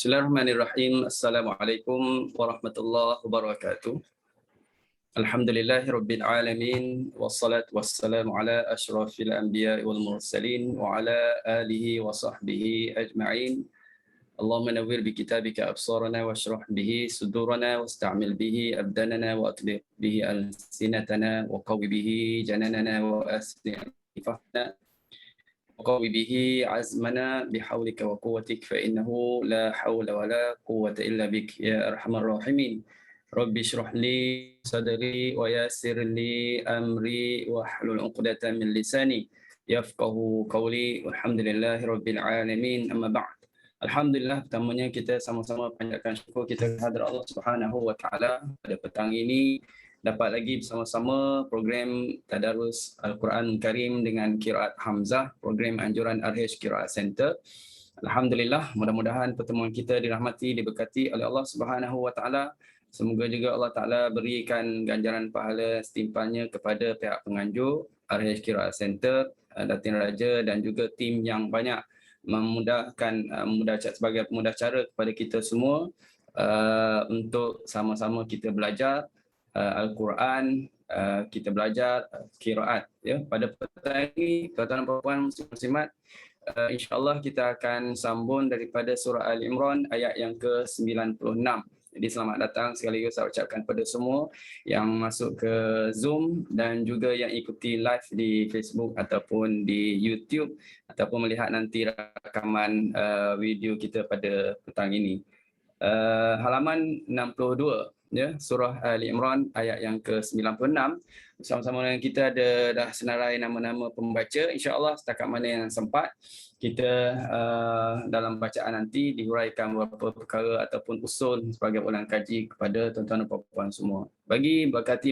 Bismillahirrahmanirrahim. Assalamualaikum warahmatullahi wabarakatuh. Alhamdulillahirabbil alamin wassalatu wassalamu ala asyrafil anbiya'i wal mursalin wa ala alihi wa sahbihi ajma'in. Allahumma nawwir bi kitabika absarana washrah bihi sudurana wasta'mil bihi abdanana wa atbi' bihi alsinatana wa qawwi bihi jananana wa asli' fahna وقوي به عزمنا بحولك وقوتك فإنه لا حول ولا قوة إلا بك يا أرحم الراحمين. ربي اشرح لي صدري ويسر لي أمري واحلل عقدة من لساني يفقه قولي والحمد لله رب العالمين. أما بعد. Alhamdulillah, pertamanya kita sama-sama panjatkan syukur kita kepada Allah Subhanahu wa taala pada petang ini dapat lagi bersama-sama program Tadarus Al-Quran Karim dengan Qiraat Hamzah, program anjuran RH Qiraat Center. Alhamdulillah, mudah-mudahan pertemuan kita dirahmati, diberkati oleh Allah Subhanahu wa taala. Semoga juga Allah Taala berikan ganjaran pahala setimpalnya kepada pihak penganjur RH Qiraat Center, Datin Raja dan juga tim yang banyak memudahkan sebagai pemudah cara kepada kita semua untuk sama-sama kita belajar Al-Quran, kita belajar qiraat ya. Pada petang ini tuan-tuan dan puan muslimat, insya-Allah kita akan sambung daripada surah Al-Imran ayat yang ke-96. Jadi selamat datang sekali lagi saya ucapkan kepada semua yang masuk ke Zoom dan juga yang ikuti live di Facebook ataupun di YouTube ataupun melihat nanti rakaman video kita pada petang ini. Halaman 62 ya, surah Ali Imran ayat yang ke-96. Bersama-sama dengan kita ada dah senarai nama-nama pembaca. Insya-Allah setakat mana yang sempat kita dalam bacaan nanti dihuraikan beberapa perkara ataupun usul sebagai ulang kaji kepada tuan-tuan dan puan-puan semua. Bagi berkati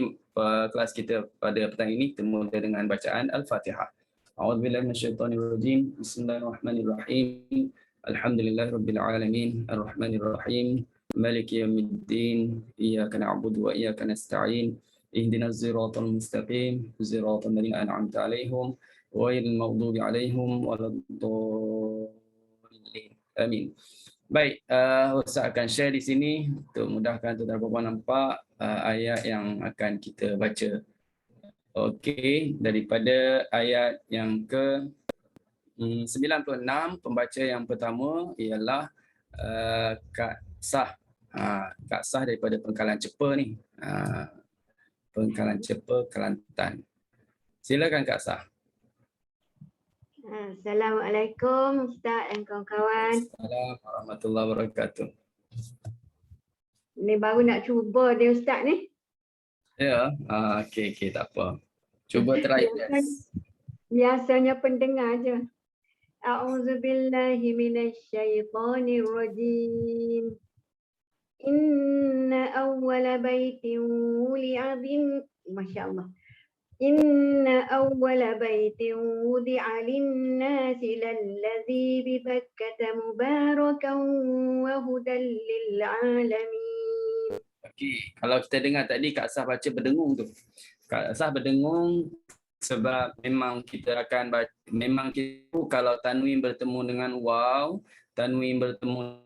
kelas kita pada petang ini, kita mula dengan bacaan Al-Fatihah. A'udzubillahi minasyaitonirrajim. Bismillahirrahmanirrahim. Alhamdulillahirabbil alamin, arrahmanirrahim, maliki yaumiddin, iyyaka na'budu wa iyyaka nasta'in, ihdinas siratal mustaqim, siratal ladzina an'amta 'alaihim ghairil maghdubi 'alaihim waladdallin. Amin. Baik, Ustaz akan share di sini untuk mudahkan tuan-tuan dan puan nampak ayat yang akan kita baca. Okey, daripada ayat yang ke 96, pembaca yang pertama ialah Kak Sah. Kak Sah daripada Pengkalan Cepa ni. Pengkalan Cepa, Kelantan. Silakan Kak Sah. Assalamualaikum Ustaz dan kawan-kawan. Assalamualaikum warahmatullahi wabarakatuh. Ni baru nak cuba dia Ustaz ni. Ya, okey tak apa. Cuba try yes. Biasanya pendengar je. A'udzubillahi minasyaitonirrajim. Inna awwala baitin wuli'a Masya-Allah. Inna awwala baitin wudi'a lin-nasi lalladzi bi Bakkah mubarakan wa hudan lil-alamin. Okey, kalau kita dengar tadi Kak Sah baca berdengung tu. Kak Sah berdengung sebab memang kita akan baca, memang kita kalau tanwin bertemu dengan waw, tanwin bertemu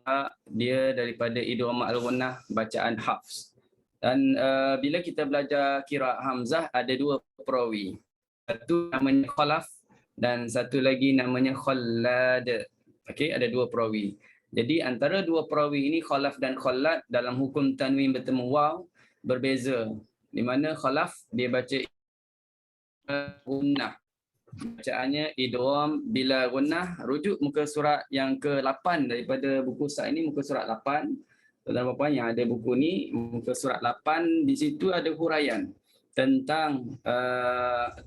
dia daripada idgham al-ghunnah bacaan hafs. Dan bila kita belajar qiraat hamzah ada dua perawi. Satu namanya khalaf dan satu lagi namanya khallad. Okey, ada dua perawi. Jadi antara dua perawi ini khalaf dan khallad dalam hukum tanwin bertemu waw berbeza. Di mana khalaf dia baca gunnah. Bacaannya idgham bila gunnah. Rujuk muka surat yang ke-8 daripada buku Ustaz ini, muka surat 8. Tuan-tuan puan yang ada buku ni, muka surat 8, di situ ada huraian tentang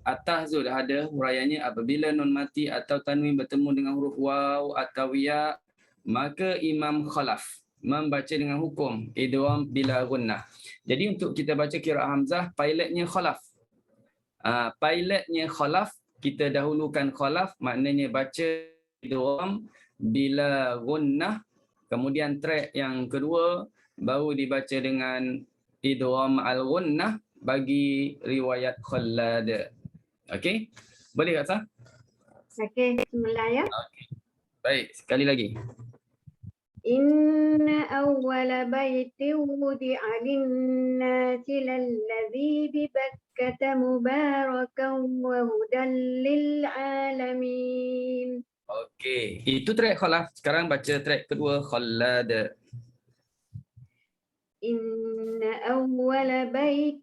atas tu dah ada huraiannya, apabila nun mati atau tanwin bertemu dengan huruf waw atau ya, maka Imam Khalaf membaca dengan hukum idgham bila gunnah. Jadi untuk kita baca qiraat hamzah, pilotnya Khalaf. Pilotnya Khalaf, kita dahulukan Khalaf, maknanya baca idgham bila gunnah. Kemudian track yang kedua baru dibaca dengan idgham al-gunnah bagi riwayat Khallad. Okey? Boleh tak Sah? Okey, bismillah ya. Okay. Baik, sekali lagi. إن أول بيت وضع للناس للذي ببكة مباركا وهدى للعالمين. Okey, itu track Khalaf. Sekarang baca track kedua Khalad. إن أول بيت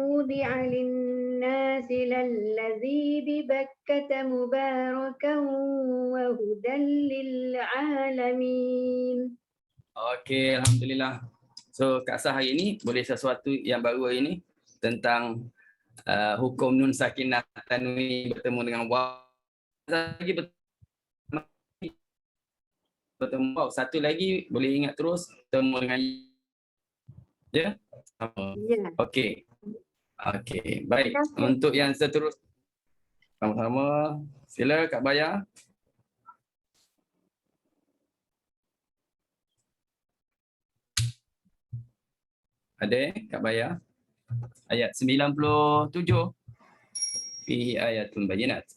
وضع للناس للذي ببكة مباركا وهدى للعالمين. Okey, alhamdulillah. So Kak Sah hari ini boleh sesuatu yang baru hari ini tentang hukum nun sakinah tanwin bertemu dengan waw. Lagi bertemu waw. Satu lagi boleh ingat terus bertemu dengan ya. Ya. Okey. Okey, baik. Untuk yang seterusnya sama-sama. Sila Kak Baya. Ada Kak Baya? Ayat 97. Fihi ayatun bayinat.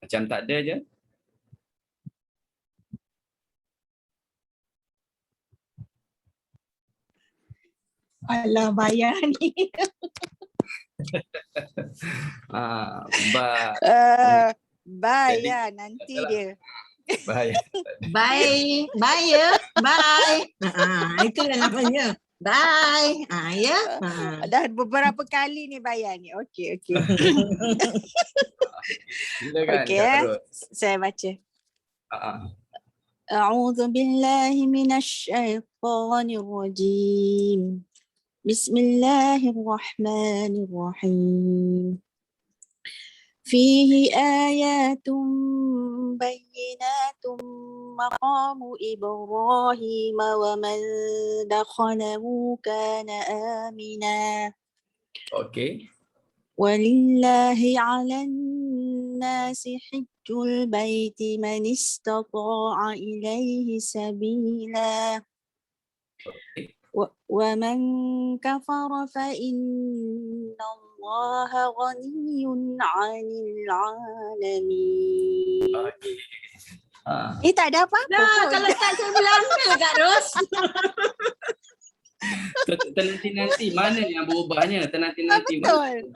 Macam tak ada je. Alah bayar ni. Bye ya, nanti dia. Bahaya. Bye. Bye ya. Bye. Itulah namanya. Bye. Ya. Dah beberapa kali ni bayar ni. Okey. Silakan Okey, Kak Terus. saya baca. Ah. A'udzu billahi minasyaitonir rajim. Bismillahirrahmanirrahim. Fihi ayatun bayyinatun maqamu Ibrahim wa man dakhalahu kana amina. Okey. Walillahi 'alan nasi hajjul baiti man istata'a ilaihi sabila. Wa man kafara fa inna Allaha ghaniyyun 'anil 'alamin. Tak ada apa-apa. Nah, kalau tak saya Belanda Kak Ros. Nanti mana yang berubahnya? Nanti. Betul.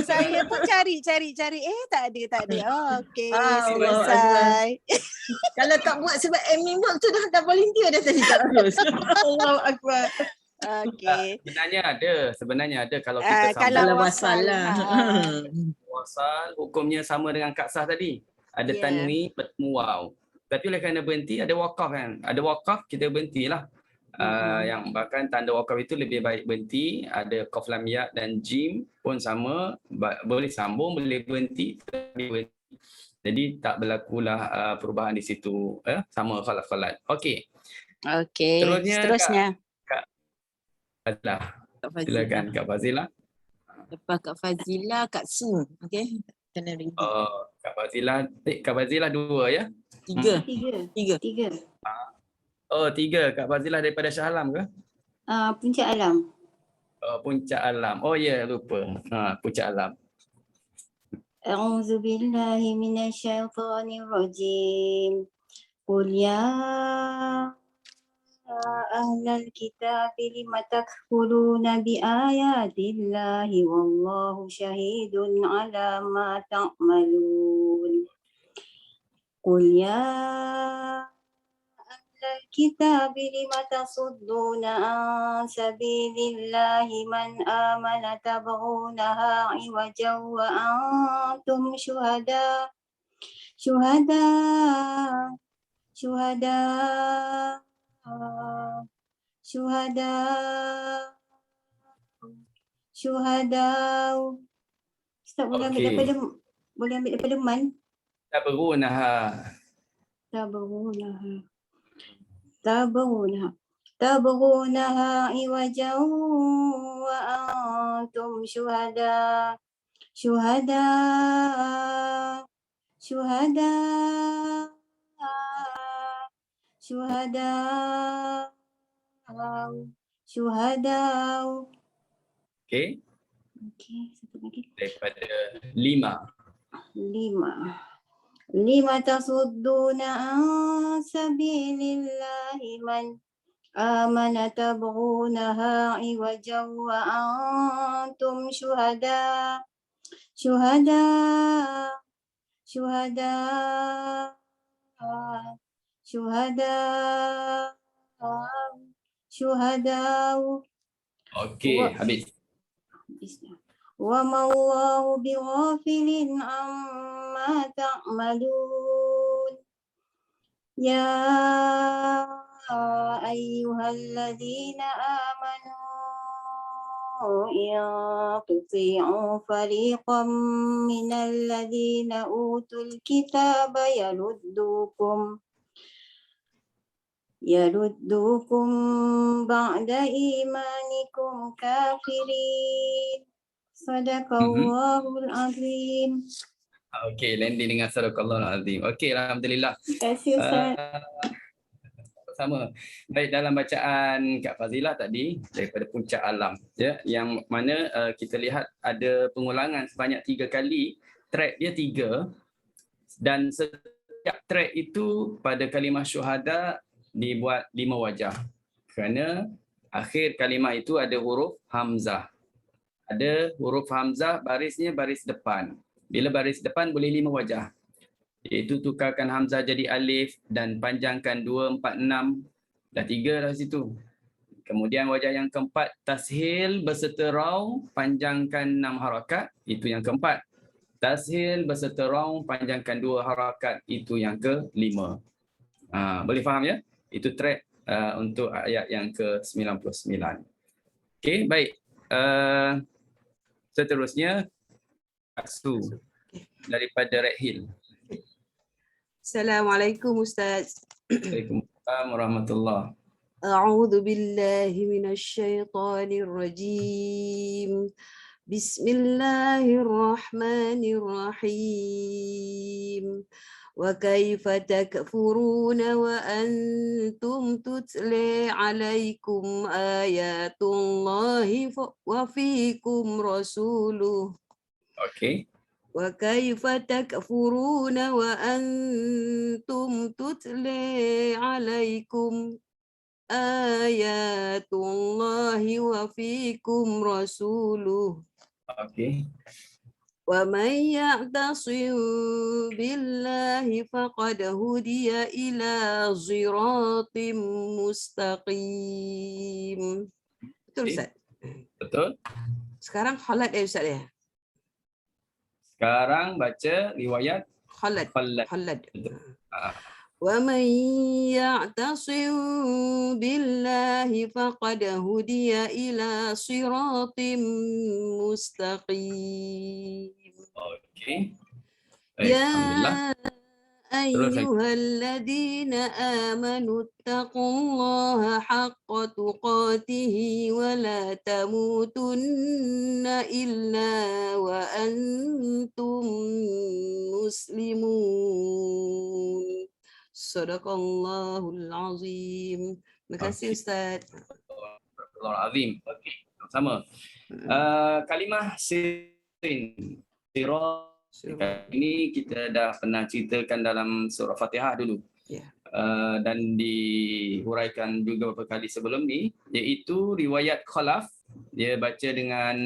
Saya pun cari. Tak ada. Okey, selesai. Kalau tak buat sebab admin work tu dah volunteer dah tadi Kak Ros. Allahu akbar. Okey. Sebenarnya ada kalau kita Kalau sambung wasal lah. wasal, hukumnya sama dengan Kak Sah tadi. Ada tanwin bertemu waw. Tapi oleh kerana berhenti ada wakaf kan. Ada wakaf kita berhentilah. Yang bahkan tanda wakaf itu lebih baik berhenti. Ada qaf lam ya dan jim pun sama, boleh sambung, boleh berhenti. Jadi tak berlakulah perubahan di situ, sama khalaf-khalaf. Okey. Seterusnya. Kak Fazilah. Silakan Kak Fazilah. Lepas Kak Fazilah, Kak Su. Okey. Kena ready. Kak Fazilah 2 ya? Tiga. Oh, 3. Kak Fazilah daripada Shah Alam ke? Puncak Alam. Puncak Alam. Oh ya, lupa. Puncak Alam. A'udzu billahi minasyaitonir rajim. Qul ya ahlal kitab lima takfuruna bi ayatillahi wallahu syahidun ala ma ta'malun. Qul ya الكتاب لم تصدون عن سبيل الله من آمن تبغونها عوجا وأنتم شهداء Ustaz boleh ambil daripada man. تبغونها عوجا وأنتم شهداء Okey. Okey, satu lagi. Daripada 5. lima tasudduna an sabilillahi man amana tabghunaha iwajan wa antum syuhada syuhada. Okey, habis. Wa ma'allahu bighafilin amma ta'malun. Ya ayyuhalladzina amanu in tuti'u fariqam minal ladzina utul kitaba yaruddukum ba'da imanikum kafirin. Sadaqallahul azim. Okey, landing dengan sadaqallahul azim. Okey, alhamdulillah. Terima kasih Ustaz. Sama. Baik, dalam bacaan Kak Fazilah tadi daripada Puncak Alam, ya, yang mana kita lihat ada pengulangan sebanyak 3 kali. Track dia 3 dan setiap track itu pada kalimah syuhada dibuat 5 wajah. Kerana akhir kalimah itu ada huruf hamzah. Ada huruf hamzah, barisnya baris depan. Bila baris depan boleh 5 wajah. Iaitu tukarkan hamzah jadi alif dan panjangkan 2, 4, 6. Dah 3 dah situ. Kemudian wajah yang keempat, tashil berserta raung, panjangkan 6 harakat. Itu yang keempat. Tashil berserta raung, panjangkan 2 harakat. Itu yang ke-5. Boleh faham ya? Itu track untuk ayat yang ke-99. Okey, baik. Seterusnya, Su daripada Red Hill. Assalamualaikum Ustaz. Waalaikumsalam warahmatullahi. A'udzu billahi minasyaitonir rajim. Bismillahirrahmanirrahim. Wa kaifa takfuruna wa antum tutla alaikum ayatullahi wa fiikum rasuluh. Okey. Wa kaifa takfuruna wa antum tutla alaikum ayatullahi wa fiikum rasuluh. Okey. Wa may ya'tasim billahi faqad hudiya ila siratim mustaqim. Betul Ustaz? Betul. Sekarang khalat Ustaz ya? Sekarang baca riwayat Khalat. Khalad. Wa may ya'tasim billahi faqad hudiya ila siratim mustaqim. Okey. Ya Alhamdulillah. ayyuhalladzina amanu taqullaha haqqa tuqatihi wa la tamutunna illa wa antum muslimun. Sadaqallahul azim. Terima kasih Ustaz. Azim. Okey. Sama. Kalimah sirin. Sirat. Ini kita dah pernah ceritakan dalam surah Fatihah dulu. Ya. Dan dihuraikan juga beberapa kali sebelum ni, iaitu riwayat Khalaf, dia baca dengan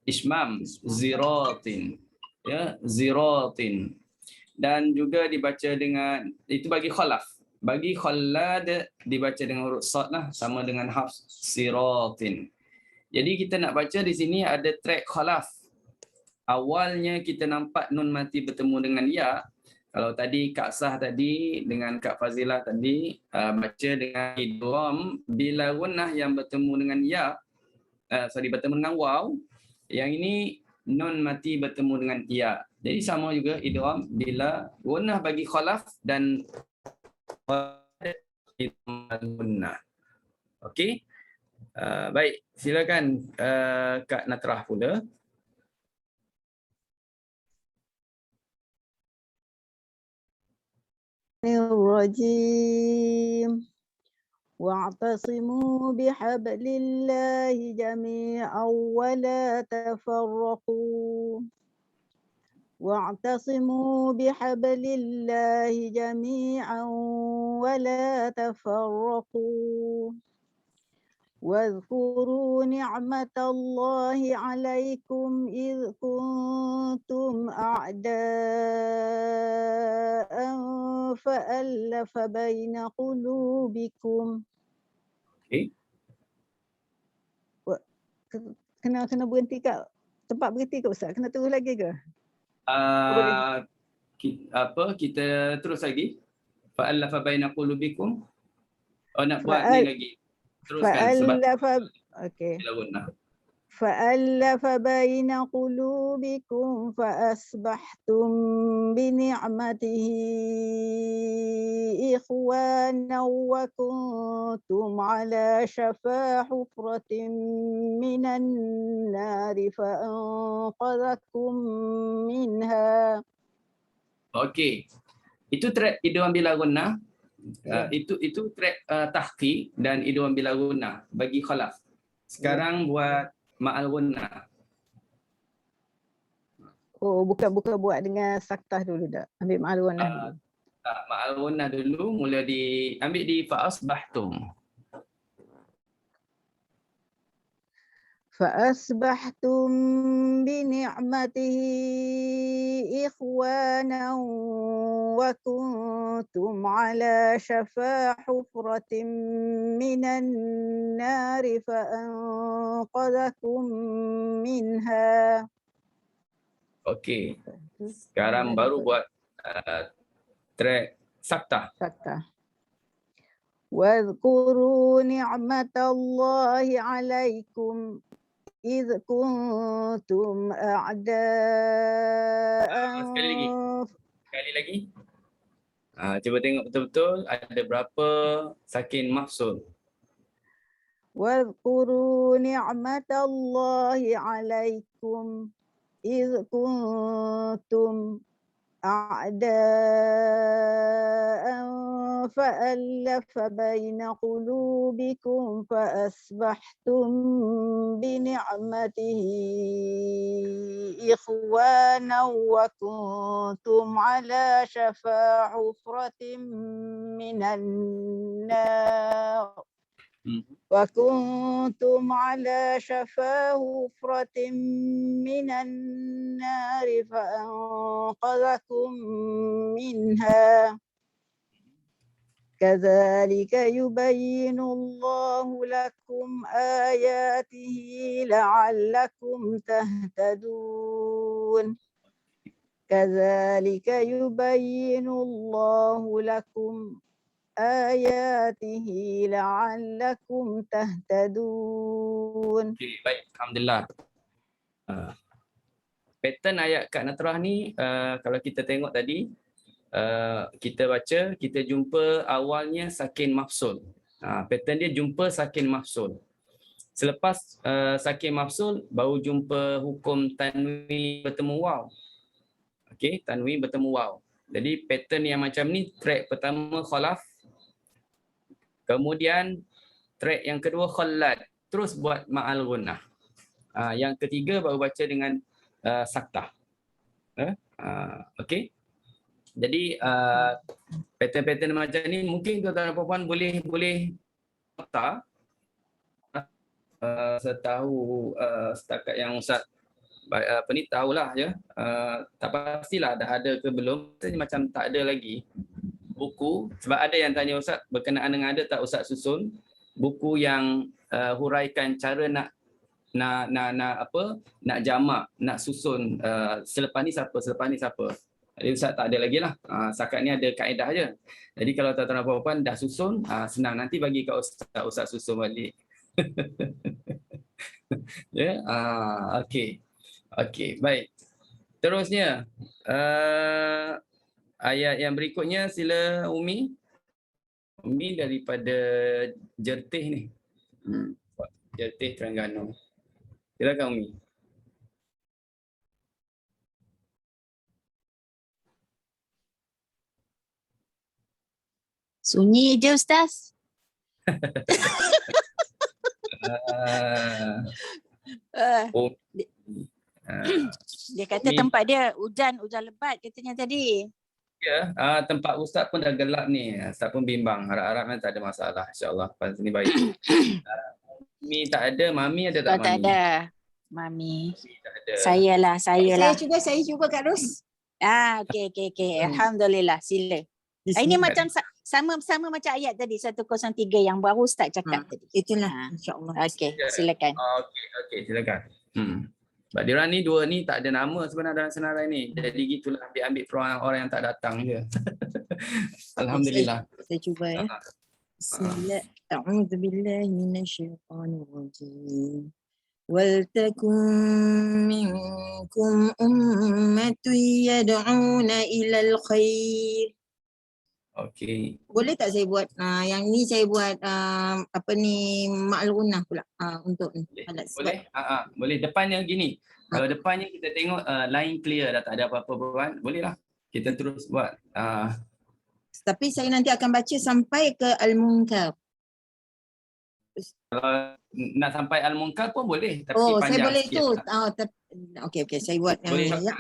ismam, ziratin. Ya, ziratin. Dan juga dibaca dengan, itu bagi Khalaf. Bagi Khalad dibaca dengan huruf sad lah, sama dengan Hafs, siratin. Jadi kita nak baca di sini ada track Khalaf. Awalnya kita nampak nun mati bertemu dengan ya. Kalau tadi Kak Sah tadi dengan Kak Fazilah tadi baca dengan idgham bila gunnah yang bertemu dengan ya, bertemu dengan waw. Yang ini nun mati bertemu dengan ya. Jadi sama juga idgham bila gunnah bagi khalaf dan gunnah. Okey. Baik, silakan Kak Natrah pula. الرجيم واعتصموا بحبل الله جميعا ولا تفرقوا واعتصموا بحبل الله جميعا ولا تفرقوا واذكروا نعمة الله عليكم إذ كنتم أعداء فألف بين قلوبكم. Okay. Kena berhenti kat tempat berhenti ke Ustaz? Kena terus lagi ke? Boleh. Kita terus lagi. Fa'allafa baina qulubikum. Oh, nak buat ni lagi. Teruskan sebab okey. lawan. فألف بين قلوبكم فأصبحتم بنعمته إخوانا وكنتم على شفا حفرة من النار فأنقذكم منها. Okey. Itu track idgham bila gunnah. Itu track tahqiq dan idgham bila gunnah bagi khalaf. Sekarang buat ma'al gunnah. Oh, bukan buat dengan saktah dulu dah. Ambil ma'al gunnah dulu. Ma'al gunnah dulu, mula ambil di fa'asbahtum. فأصبحتم بنعمته إخوانا وكنتم على شفا حفرة من النار فأنقذكم منها. Okey. Sekarang baru buat track saktah. واذكروا نعمة الله عليكم إذ كنتم أعداء. Sekali lagi. Cuba tengok betul-betul ada berapa sakin mafsul. واذكروا نعمة الله عليكم إذ كنتم أعداء فألف بين قلوبكم فأصبحتم بنعمته إخوانا وكنتم على شفا حفرة من النار وكنتم على شفا حفرة من النار فأنقذكم منها كذلك يبين الله لكم آياته لعلكم تهتدون كذلك يبين الله لكم آياته لعلكم تهتدون. Okay, baik, alhamdulillah. Pattern ayat Kak Natrah ni kalau kita tengok tadi kita baca, kita jumpa awalnya sakin mafsul. Pattern dia jumpa sakin mafsul. Selepas sakin mafsul baru jumpa hukum tanwin bertemu waw. Okey, tanwin bertemu waw. Jadi pattern yang macam ni track pertama khalaf. Kemudian track yang kedua khallat, terus buat ma'al gunnah. Yang ketiga baru baca dengan saktah. Okey. Jadi pattern-pattern macam ni mungkin tuan-tuan dan puan-puan boleh nota setahu setakat yang Ustaz ni tahulah ya. Tak pastilah dah ada ke belum. Macam tak ada lagi buku, sebab ada yang tanya Ustaz berkenaan dengan ada tak Ustaz susun buku yang huraikan cara nak jamak, nak susun selepas ni siapa. Jadi Ustaz tak ada lagi lah. Setakat ni ada kaedah je. Jadi kalau tuan-tuan dan puan-puan dah susun, senang nanti bagi kat Ustaz susun balik. Ya, okey. Okey, baik. Terusnya ayat yang berikutnya sila Umi. Umi daripada Jertih ni. Jertih Terengganu. Silakan Umi. Sunyi je Ustaz. Dia kata tempat dia hujan lebat katanya tadi. Ya, tempat Ustaz pun dah gelap ni. Ustaz pun bimbang. Harap-harap tak ada masalah. InsyaAllah. Lepas ni baik. Mami tak ada. Mami ada tak, Mami? Tak ada. Mami. Tak ada. Saya cuba Kak Ros. Okey. Alhamdulillah. Sila. Ini macam sama macam ayat tadi 103 yang baru Ustaz cakap tadi. Itulah insya-Allah. Okey, silakan. Okey, silakan. Sebab diorang ni dua ni tak ada nama sebenarnya dalam senarai ni. Jadi gitulah ambil peluang orang yang tak datang je. Alhamdulillah. Saya cuba ya. Bismillah. A'udzubillahi minasyaitonirrajim. Wal takum minkum ummatun yad'una ilal khair. Okey. Boleh tak saya buat yang ni saya buat Ma'al Gunnah pula untuk ni. Boleh? Boleh. Depannya gini. Kalau depannya kita tengok line clear dah tak ada apa-apa buat, bolehlah. Kita terus buat. Tapi saya nanti akan baca sampai ke Al-Munkar. Kalau nak sampai Al-Munkar pun boleh, tapi panjang. Saya boleh sikit. tu. Okey, saya buat Boleh yang ya.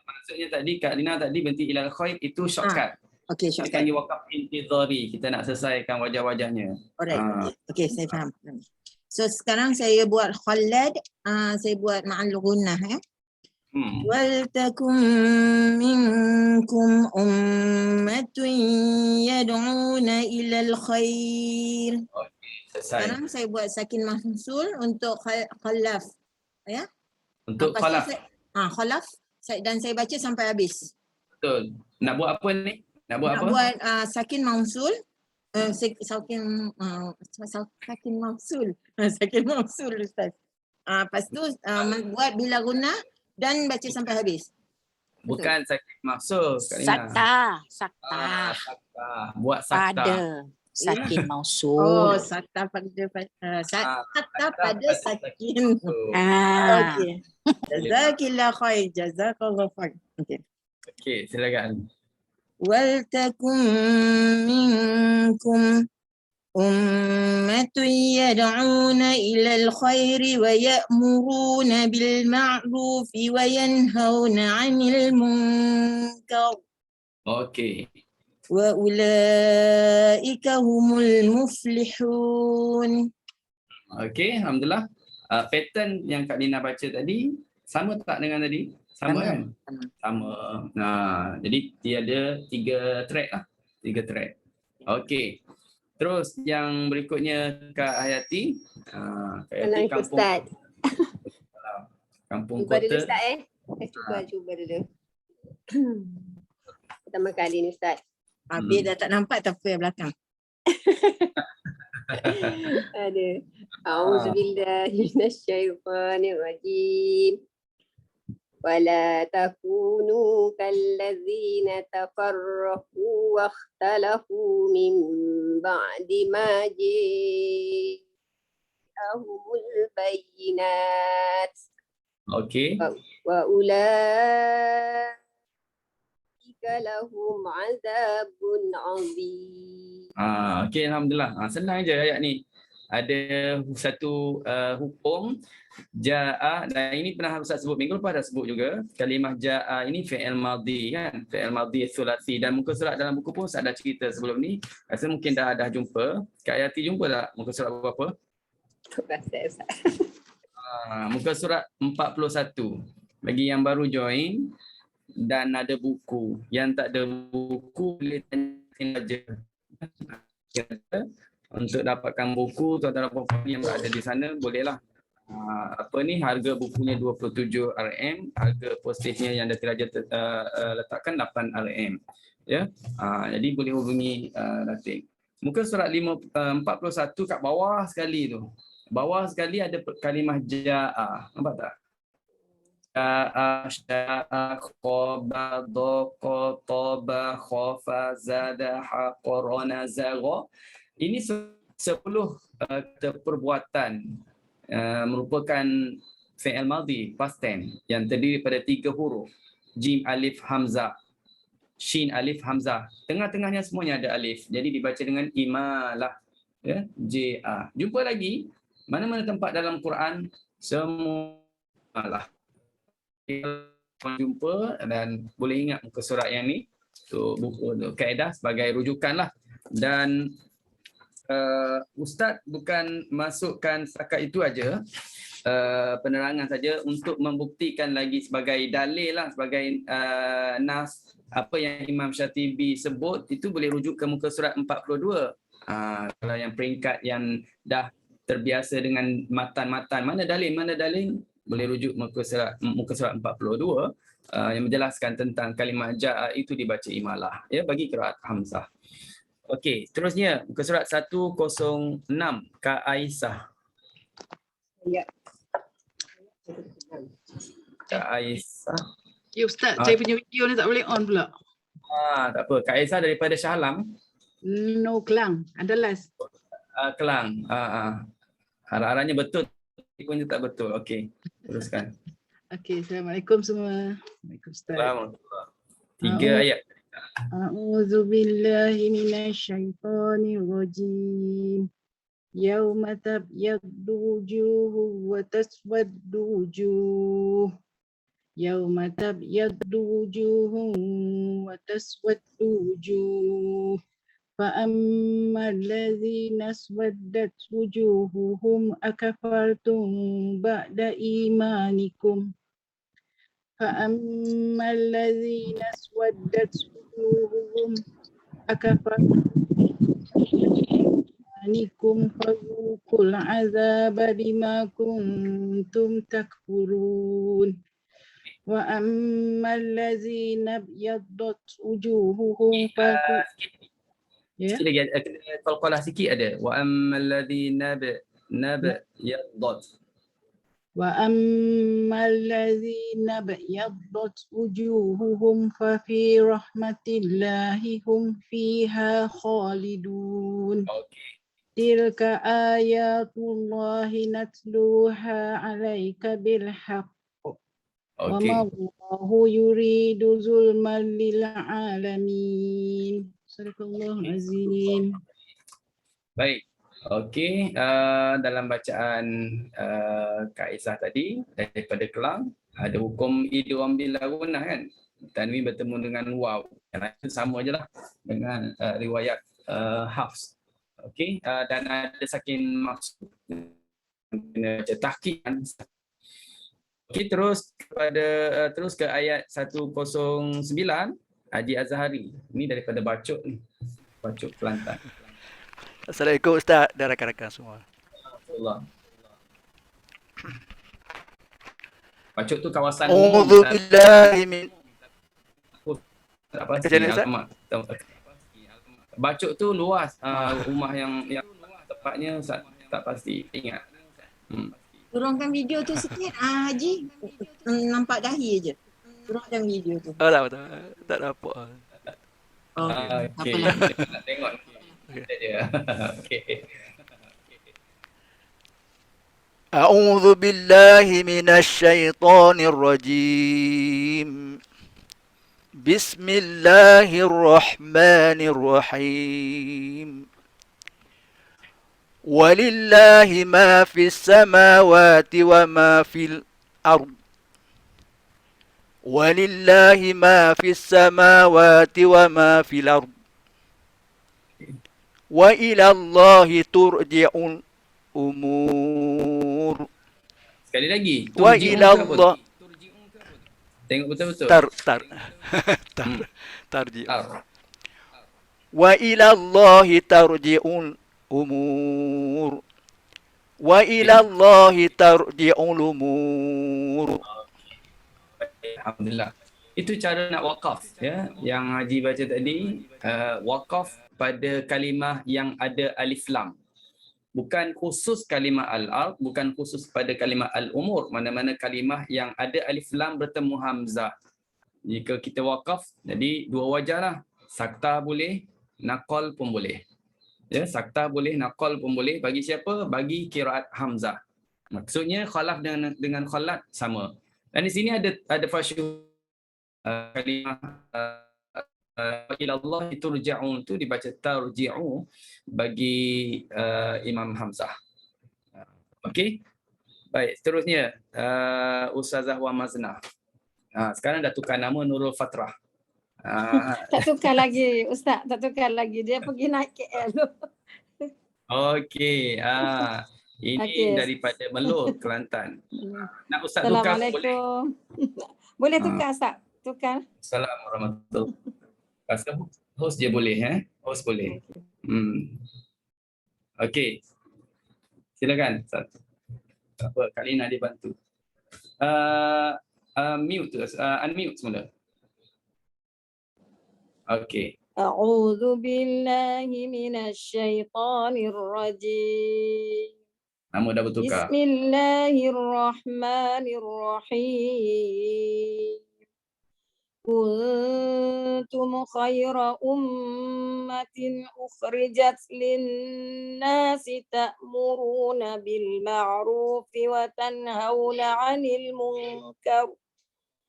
Maksudnya tadi Kak Lina tadi berhenti ilal khair itu shortcut. Okey, Kita shortcut. panggil wakaf intizari. Kita nak selesaikan wajah-wajahnya. Alright. Okey, saya faham. So sekarang saya buat Khalad, saya buat Ma'al Gunnah ya. Wal takum minkum ummatun yad'una ilal khair. Selesai. Sekarang saya buat sakin mahsul untuk khalaf. Ya? Untuk Lepas tu khalaf. khalaf dan saya baca sampai habis. Betul. Nak buat apa ni? Nak buat apa? Nak buat sakin mahsul. Sakin mahsul. Sakin mahsul Ustaz. Lepas tu buat bila guna dan baca sampai habis. Bukan sakit maksud. Sakta. Sakta. Buat sakta. Pada sakin mausul. Sakta pada sakin. Okey. Jazakillah khair. Jazakallah khair. Okey, silakan. Wal takum minkum ummatun yad'una ilal khairi wa ya'muruna bil ma'rufi wa yanhauna 'anil munkar. Okey. Wa ulaika humul muflihun. Okey, alhamdulillah. Pattern yang Kak Lina baca tadi sama tak dengan tadi? Sama kan? Sama. Jadi dia ada 3 track lah. 3 track. Okey. Terus yang berikutnya Kak Hayati. Kak Hayati kampung Cuba kota. dulu Ustaz Cuba dulu. Pertama kali ni Ustaz. Habis dah tak nampak tak apa yang belakang. Ada. A'udzubillahi minasyaitonirrajim. ولا تكونوا كالذين تفرقوا واختلفوا من بعد ما جاءهم البينات. Okey. وأولئك لهم عذاب عظيم. Okey, alhamdulillah. Senang je ayat ni. Ada satu hukum ja'a, dan ini pernah Ustaz sebut minggu lepas dah sebut juga. Kalimah ja'a ini fi'il madhi kan, fi'il madhi thulathi, dan muka surat dalam buku pun Ustaz dah cerita sebelum ni. Rasa mungkin dah jumpa. Kak Yati jumpa tak muka surat berapa? Muka surat 41. Bagi yang baru join dan ada buku. Yang tak ada buku boleh tanya saja. Untuk dapatkan buku tuan-tuan dan puan-puan yang berada di sana bolehlah. Harga bukunya 27 RM, harga postage-nya yang Datin Raja letakkan 8 RM. Ya. Jadi boleh hubungi Datin. Muka surat 41 kat bawah sekali tu. Bawah sekali ada kalimah ja'a. Nampak tak? Sya'a, khobada, kotoba, khofa, zada, haqorona, zagha. Ini 10 perbuatan merupakan fi'il madhi, past tense, yang terdiri pada 3 huruf. Jim, alif, hamzah. Shin, alif, hamzah. Tengah-tengahnya semuanya ada alif. Jadi dibaca dengan imalah. Ya? J-A. Jumpa lagi, mana-mana tempat dalam Quran, semualah. jumpa dan boleh ingat muka surat yang ni buku kaedah sebagai rujukan lah. Dan Ustaz bukan masukkan setakat itu aja, penerangan saja untuk membuktikan lagi sebagai dalil lah, sebagai nas apa yang Imam Syatibi sebut itu boleh rujuk ke muka surat 42. Kalau yang peringkat yang dah terbiasa dengan matan-matan, mana dalil boleh rujuk muka surat 42 yang menjelaskan tentang kalimah ja'a itu dibaca imalah ya bagi qiraat Hamzah. Okey, terusnya muka surat 106 Kak Aisyah. Ya. Kak Aisyah. Ya Ustaz, saya punya video ni tak boleh on pula. Tak apa. Kak Aisyah daripada Shah Alam. No Kelang, ada last. Kelang. Harap-harapnya betul. Punya tak betul. Okey. Teruskan. Okey, Assalamualaikum semua. Waalaikumsalam. Assalamualaikum. 3 ayat. A'udzu billahi minasyaitonir rajim. Yauma tabyaddu wujuhun wa taswaddu wujuh. Yauma tabyaddu wujuhun wa taswaddu wujuh. فأما الذين اسودت وجوههم أكفرتم بعد إيمانكم فأما الذين اسودت وجوههم أكفرتم إيمانكم فذوقوا العذاب بما كنتم تكفرون وأما الذين ابيضت وجوههم Sikit lagi qalqalah sikit ada. Wa ammal ladzina yaddat. Wa ammal ladzina yaddat wujuhuhum fa fi rahmatillahi hum fiha khalidun. Tilka ayatullahi natluha 'alaika bil haqq. Wa ma Allahu yuridu zulman lil 'alamin. Sadaqallahul azim. Baik. Okey, dalam bacaan Kak Aisyah tadi daripada Kelang ada hukum idgham bil gunah kan. Tanwin bertemu dengan waw. Yang lain sama ajalah dengan riwayat Hafs. Okey, dan ada sakin maksud kena tahqiq kan. Okey, terus ke ayat 109 Haji Azhari. Ini daripada Bacuk ni. Bacuk Kelantan. Assalamualaikum Ustaz dan rakan-rakan semua. Allah. Bacuk tu kawasan A'udzu billahi min tak pasti alamat. Bacuk tu luas, rumah yang tepatnya tak pasti. Ingat. Turunkan video tu sikit Haji. Nampak dahi aje. Turunkan video tu. Tak nampak. Okey. Nak tengok. Okey. A'udzu billahi minasy syaithanir rajim. Bismillahirrahmanirrahim. Walillahi ma fis samawati wa ma fil ard. Walillahi ma fis samawati wa ma fil ard. Wa ila Allahi turja'ul umur. Sekali lagi. Wa ila Allah. Tengok betul-betul. Tarji. Wa ila Allahi tarji'ul umur. Wa ila Allahi tarji'ul umur. Alhamdulillah. Itu cara nak wakaf ya. Yang Haji baca tadi, wakaf pada kalimah yang ada alif lam. Bukan khusus kalimah al-ard, bukan khusus pada kalimah al-umur, mana-mana kalimah yang ada alif lam bertemu hamzah. Jika kita wakaf, jadi dua wajah lah. Sakta boleh, naqal pun boleh. Ya, sakta boleh, naqal pun boleh. Bagi siapa? Bagi qiraat hamzah. Maksudnya khalaf dengan khalat sama. Dan di sini ada fasyuh kalimah ila Allah turja'un tu dibaca tarji'u bagi Imam Hamzah. Okey. Baik, seterusnya Ustazah Wa Maznah. Sekarang dah tukar nama Nurul Fatrah. Tak tukar lagi Ustaz, tak tukar lagi. Dia pergi naik KL tu. Okey. Ini Okey. daripada Melur, Kelantan. Nak Ustaz tukar boleh? Assalamualaikum. Boleh tukar Ustaz? Tukar. Assalamualaikum warahmatullahi wabarakatuh. Pasal host je boleh Host boleh. Okey. Silakan Ustaz. Apa Kak Lina dia bantu. Mute tu, unmute semula. Okey. A'udzu billahi minasyaitonir rajim. Nama dah bertukar. Bismillahirrahmanirrahim. Kuntum khaira ummatin ukhrijat lin-nasi ta'muruna bil ma'rufi wa tanhauna 'anil munkar.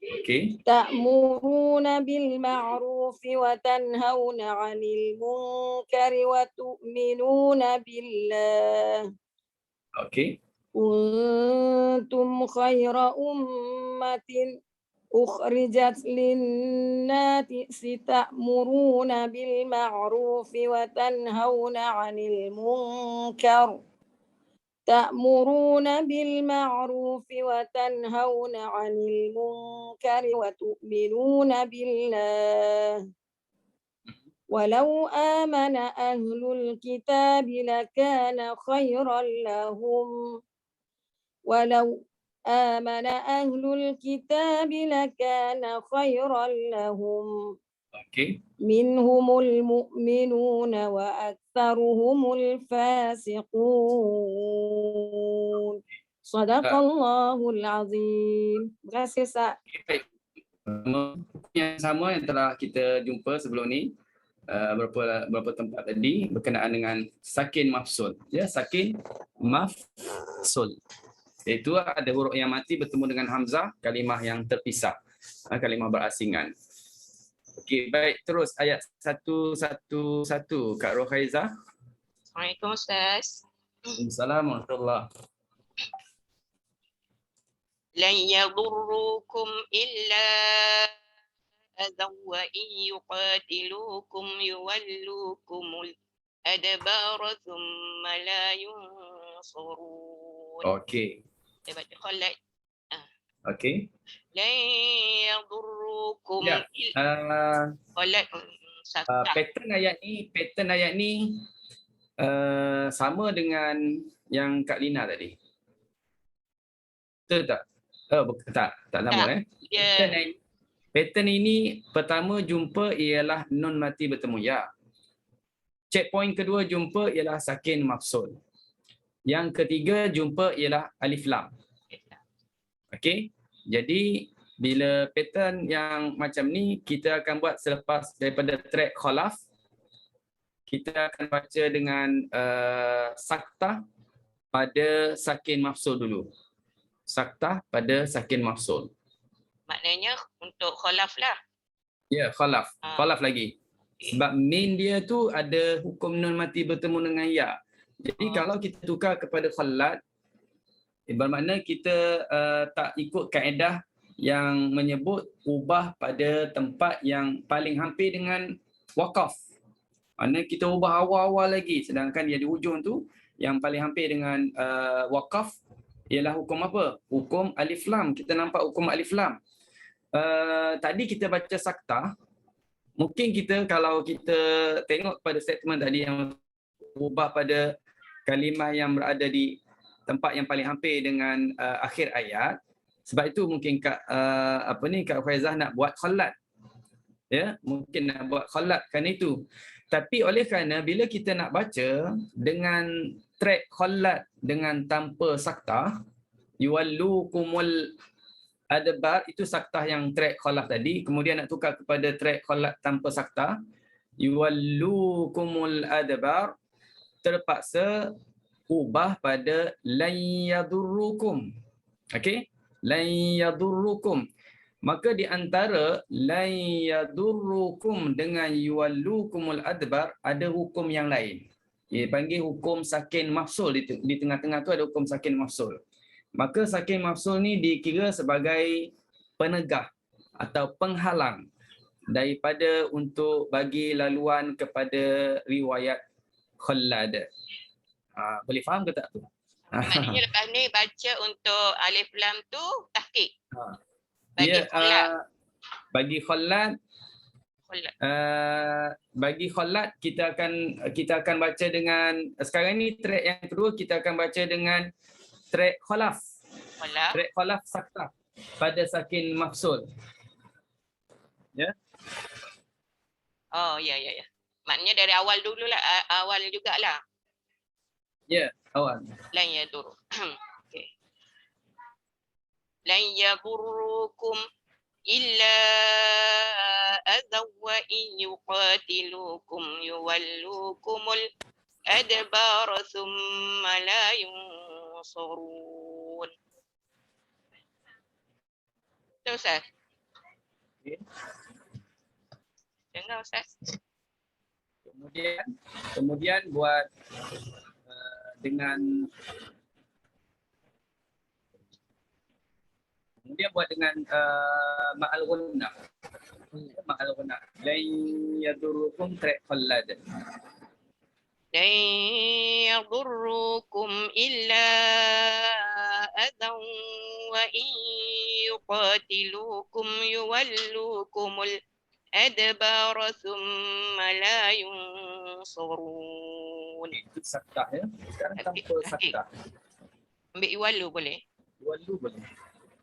Okey. Ta'muruna bil ma'rufi wa tanhauna 'anil munkari wa tu'minuna billah. Okey. Kuntum khaira ummatin ukhrijat lin-nasi ta'muruna bil ma'rufi wa tanhauna 'anil munkar. Ta'muruna bil ma'rufi wa tanhauna 'anil munkari wa tu'minuna billah. Walau amana ahlul kitab lakana khairan lahum. Walau amana ahlul kitab lakana khairan lahum. Okey. Minhumul mu'minuna wa aktsaruhumul fasiqun. Sadaqallahul azim. Terima kasih Ustaz. Baik. Yang sama yang telah kita jumpa sebelum ni, beberapa tempat tadi berkenaan dengan sakin mafsul. Ya, sakin mafsul. Iaitu ada huruf yang mati bertemu dengan hamzah, kalimah yang terpisah, kalimah berasingan. Okey, baik, terus ayat 111 Kak Rohaizah. Assalamualaikum Ustaz. Assalamualaikum warahmatullahi. Lan yadurrukum illa adha wa in yuqatilukum yuwallukumul adbara thumma la yunsurun. Okey. Saya baca khalat. Okey. Lan yadurrukum Ya. illa khalat sakta. Pattern ayat ni sama dengan yang Kak Lina tadi. Betul tak? Tak sama Pattern ini pertama jumpa ialah nun mati bertemu ya. Checkpoint kedua jumpa ialah sakin mafsul. Yang ketiga jumpa ialah alif lam. Okey. Jadi bila pattern yang macam ni kita akan buat selepas daripada track khalaf, kita akan baca dengan saktah pada sakin mafsul dulu. Saktah pada sakin mafsul. Maknanya untuk khalaf lah. Ya, khalaf. Khalaf lagi. Sebab min dia tu ada hukum nun mati bertemu dengan ya. Jadi kalau kita tukar kepada khalat, bermakna kita tak ikut kaedah yang menyebut ubah pada tempat yang paling hampir dengan wakaf. Maknanya kita ubah awal-awal lagi, sedangkan dia di hujung tu yang paling hampir dengan wakaf ialah hukum apa? Hukum alif lam. Kita nampak hukum alif lam. Tadi kita baca saktah. Mungkin kita kalau kita tengok pada statement tadi yang ubah pada kalimah yang berada di tempat yang paling hampir dengan akhir ayat. Sebab itu mungkin Kak Faizah nak buat khalat. Ya, mungkin nak buat khalat kan itu. Tapi oleh kerana bila kita nak baca dengan track khalat dengan tanpa saktah, yuwallukumul adbar, itu saktah yang track khalaf tadi, kemudian nak tukar kepada track khalat tanpa saktah, yuwallukumul adbar, terpaksa ubah pada lan yadurrukum. Okey? Lan yadurrukum. Maka di antara lan yadurrukum dengan yuwallukumul adbar ada hukum yang lain. Dia panggil hukum sakin mafsul. Di tengah-tengah tu ada hukum sakin mafsul. Maka sakin mafsul ni dikira sebagai penegah. atau penghalang daripada untuk bagi laluan kepada riwayat Khallad. Boleh faham ke tak tu? Maknanya lepas ni baca untuk alif lam tu tahqiq. Dia Khallad. bagi Khallad Khallad. bagi Khallad kita akan baca dengan sekarang ni track yang kedua kita akan baca dengan track Khalaf. Track Khalaf saktah pada sakin mafsul. Ya. Oh ya. Maknanya dari awal dululah, awal jugalah. Ya, awal. Lan yadur. Okey. Lan yadurukum illa adzaw wa in yuqatilukum yuwallukumul adbar thumma la yunsurun. Betul Ustaz? Dengar Ustaz? Kemudian buat dengan ma'al ghunnah. Ma'al ghunnah. Lan yadurukum track Khallad. Lan yadurrukum illa adan wa in yuqatilukum yuwallukumul adbar thumma la yunsurun. Itu saktah ya. Sekarang tanpa saktah. Ambil yuwallu boleh? Yuwallu boleh.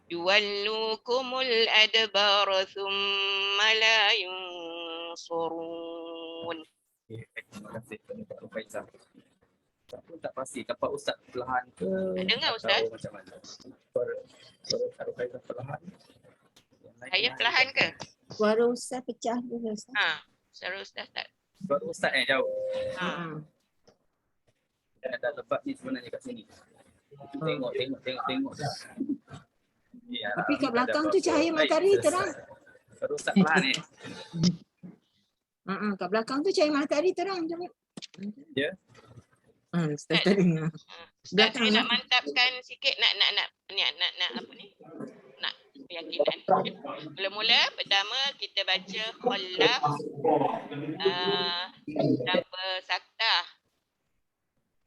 Yuwallukumul adbar thumma la yunsurun. Terima kasih kepada Pak Rufaizah. Tak pun tak pasti dapat Ustaz perlahan ke? Dengar Ustaz? Macam mana? Suara Pak Rufaizah perlahan. Saya perlahan ke? Suara Ustaz pecah juga Ustaz. Suara Ustaz tak? Suara Ustaz jauh. Dah lebat ni sebenarnya kat sini. Tengok. Ya, tapi kat belakang tu cahaya matahari terang. Suara Ustaz perlahan ni. Kat belakang tu cahaya matahari terang. Ya. Ustaz tak dengar. Ustaz nak mantapkan sikit nak apa ni? Nak keyakinan. Mula-mula pertama kita baca Khalaf tanpa saktah.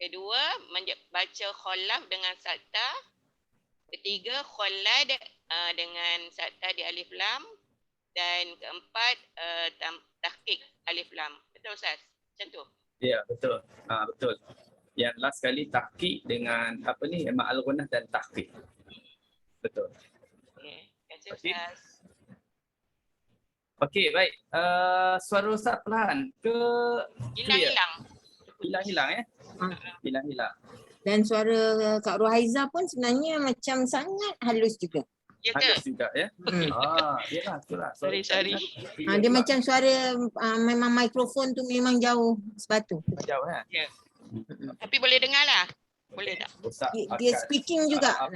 Kedua baca Khalaf dengan saktah. Ketiga Khallad dengan saktah di alif lam. Dan keempat tahqiq alif lam. Betul Ustaz? Macam tu? Ya, betul. Betul. Yang last kali tahqiq dengan apa ni, ma'al ghunnah dan tahqiq. Betul. Okey. Okey, baik. Suara Ustaz perlahan ke hilang-hilang. Hilang-hilang ya? Hilang-hilang. Dan suara Kak Ruhaiza pun sebenarnya macam sangat halus juga. Ya ke? Halus juga ya? Yalah, itulah. Sorry. Dia macam suara memang mikrofon tu memang jauh sepatu. Jauh kan? Ya. Tapi boleh dengar lah. Boleh tak? Dia speaking juga.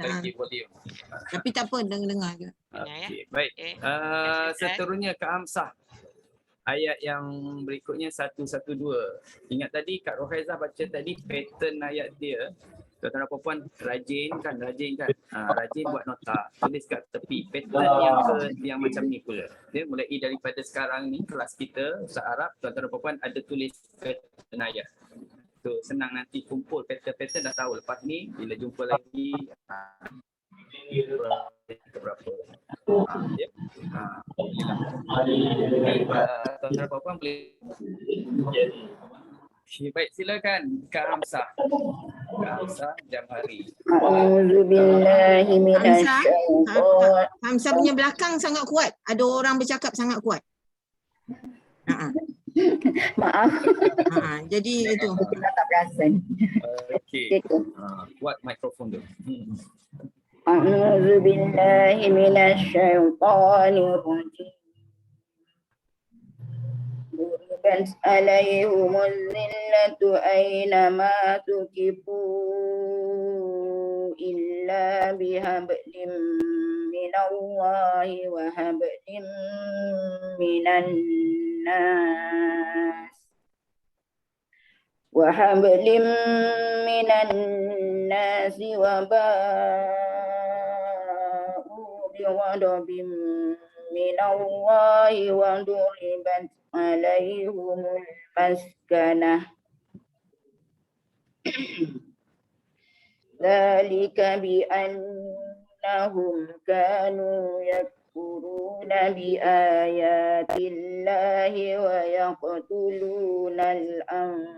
Tapi tak apa, dengar je. Okey, baik. Seterusnya Kak Hamsah. Ayat yang berikutnya 112. Ingat tadi Kak Rohaizah baca tadi pattern ayat dia. Tuan-tuan dan puan rajin kan? Rajin buat nota. Tulis kat tepi. Pattern yang macam ni pula. Dia mulai daripada sekarang ni kelas kita Ustaz Arab, tuan-tuan dan puan ada tulis pattern ayat. Tu senang nanti kumpul pattern dah tahu. Lepas ni bila jumpa lagi berapa. Ya. Tuan-tuan dan puan boleh. Baik, silakan Kak Hamsah. Kak Hamsah Jamhari. A'udzubillahi minasyaitonir. Hamzah punya belakang sangat kuat. Ada orang bercakap sangat kuat. Maaf. Jadi itu. Kita tak perasan. Okey. Kuat mikrofon tu. A'udzubillahi minasyaitonir rajim. ضربت عليهم الذلة أينما تكفوا إلا بحبل من الله وحبل من الناس وباءوا بغضب من الله وضربت عليهم المسكنة ذلك بأنهم كانوا يكفرون بآيات الله ويقتلون الأنبياء.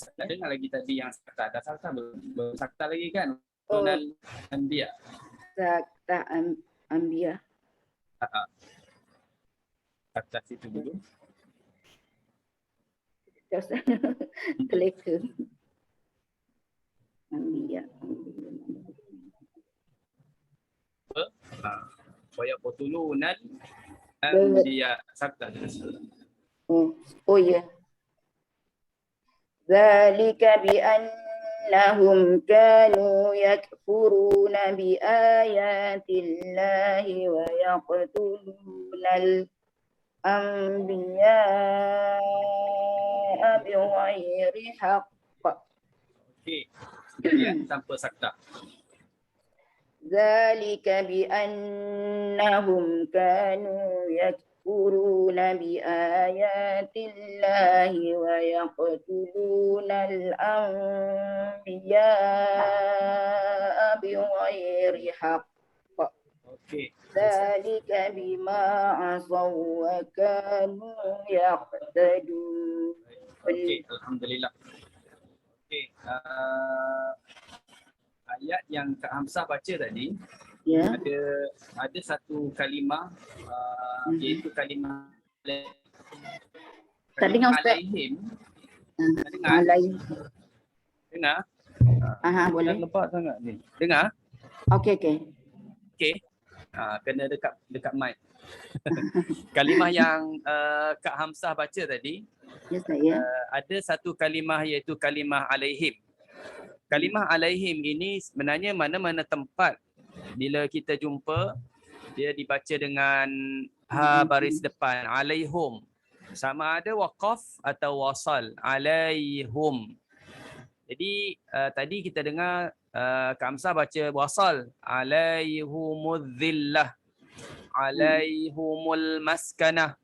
Tak dengar lagi tadi yang sakta. Dah sakta belum sakta lagi kan? Tunal Anbiya. Sakta Anbiya. Sakta situ dulu. Keleka. Anbiya. Wa yaqtulunal anbiya. Sakta. Oh ya. ذلك بأنهم كانوا يكفرون بآيات الله ويقتلون الأنبياء بغير حق. Okey. Kemudian tanpa sakta. ذلك بأنهم كانوا يكفرون بآيات الله ويقتلون الأنبياء بغير حق. Okey. ذلك بما عصوا وكانوا يعتدون. Okey, alhamdulillah. Okey, ayat yang Kak Hamzah baca tadi, Ya. ada satu kalimah iaitu kalimah Tak dengar, Ustaz. alaihim. Dengar? Aha, boleh. Lepas sangat ni. Dengar? Okey. Okey. Kena dekat mic. Kalimah yang Kak Hamzah baca tadi, Ya, saya. ada satu kalimah iaitu kalimah alaihim. Kalimah alaihim ini sebenarnya mana-mana tempat bila kita jumpa dia dibaca dengan ha baris depan alaihum. Sama ada waqaf atau wasal alaihum. Jadi tadi kita dengar Kak Hamzah baca wasal alaihumudzillah alaihumul maskanah.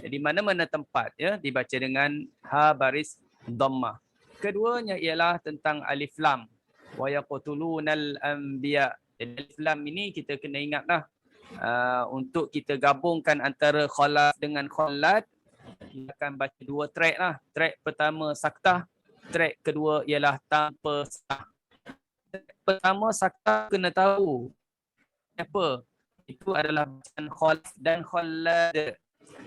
Jadi mana-mana tempat ya dibaca dengan ha baris dhammah. Keduanya ialah tentang alif lam. Wa yaqtulunal anbiya. Jadi alif lam ini kita kena ingatlah untuk kita gabungkan antara khalaf dengan khalad, kita akan baca dua track lah. Track pertama saktah, track kedua ialah tanpa saktah. Track pertama saktah kena tahu apa? Itu adalah bacaan khalaf dan khalad.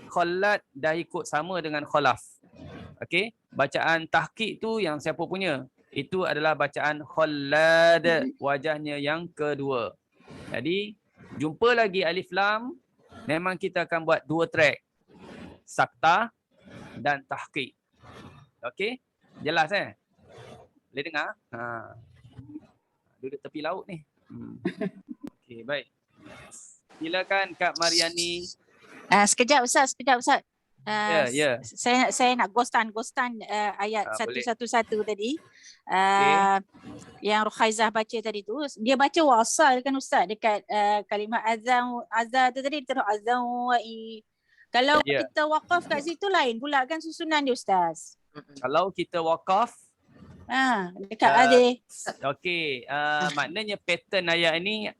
Khalad dah ikut sama dengan khalaf. Okey, bacaan tahqiq tu yang siapa punya? Itu adalah bacaan khalad, wajahnya yang kedua. Jadi jumpa lagi alif lam, memang kita akan buat dua track. Sakta dan tahqiq. Okey? Jelas Boleh dengar? Duduk tepi laut ni. Okey, baik. Silakan Kak Mariani. Sekejap Ustaz. Ya. Saya nak ghostan ayat Boleh. 111 tadi. Yang Rukhaizah baca tadi tu, dia baca wasal kan Ustaz dekat kalimah azan tu tadi, terus azan wa i. Kalau kita waqaf kat situ lain pula kan susunan dia Ustaz. Kalau kita waqaf dekat adih. Okey, maknanya pattern ayat ni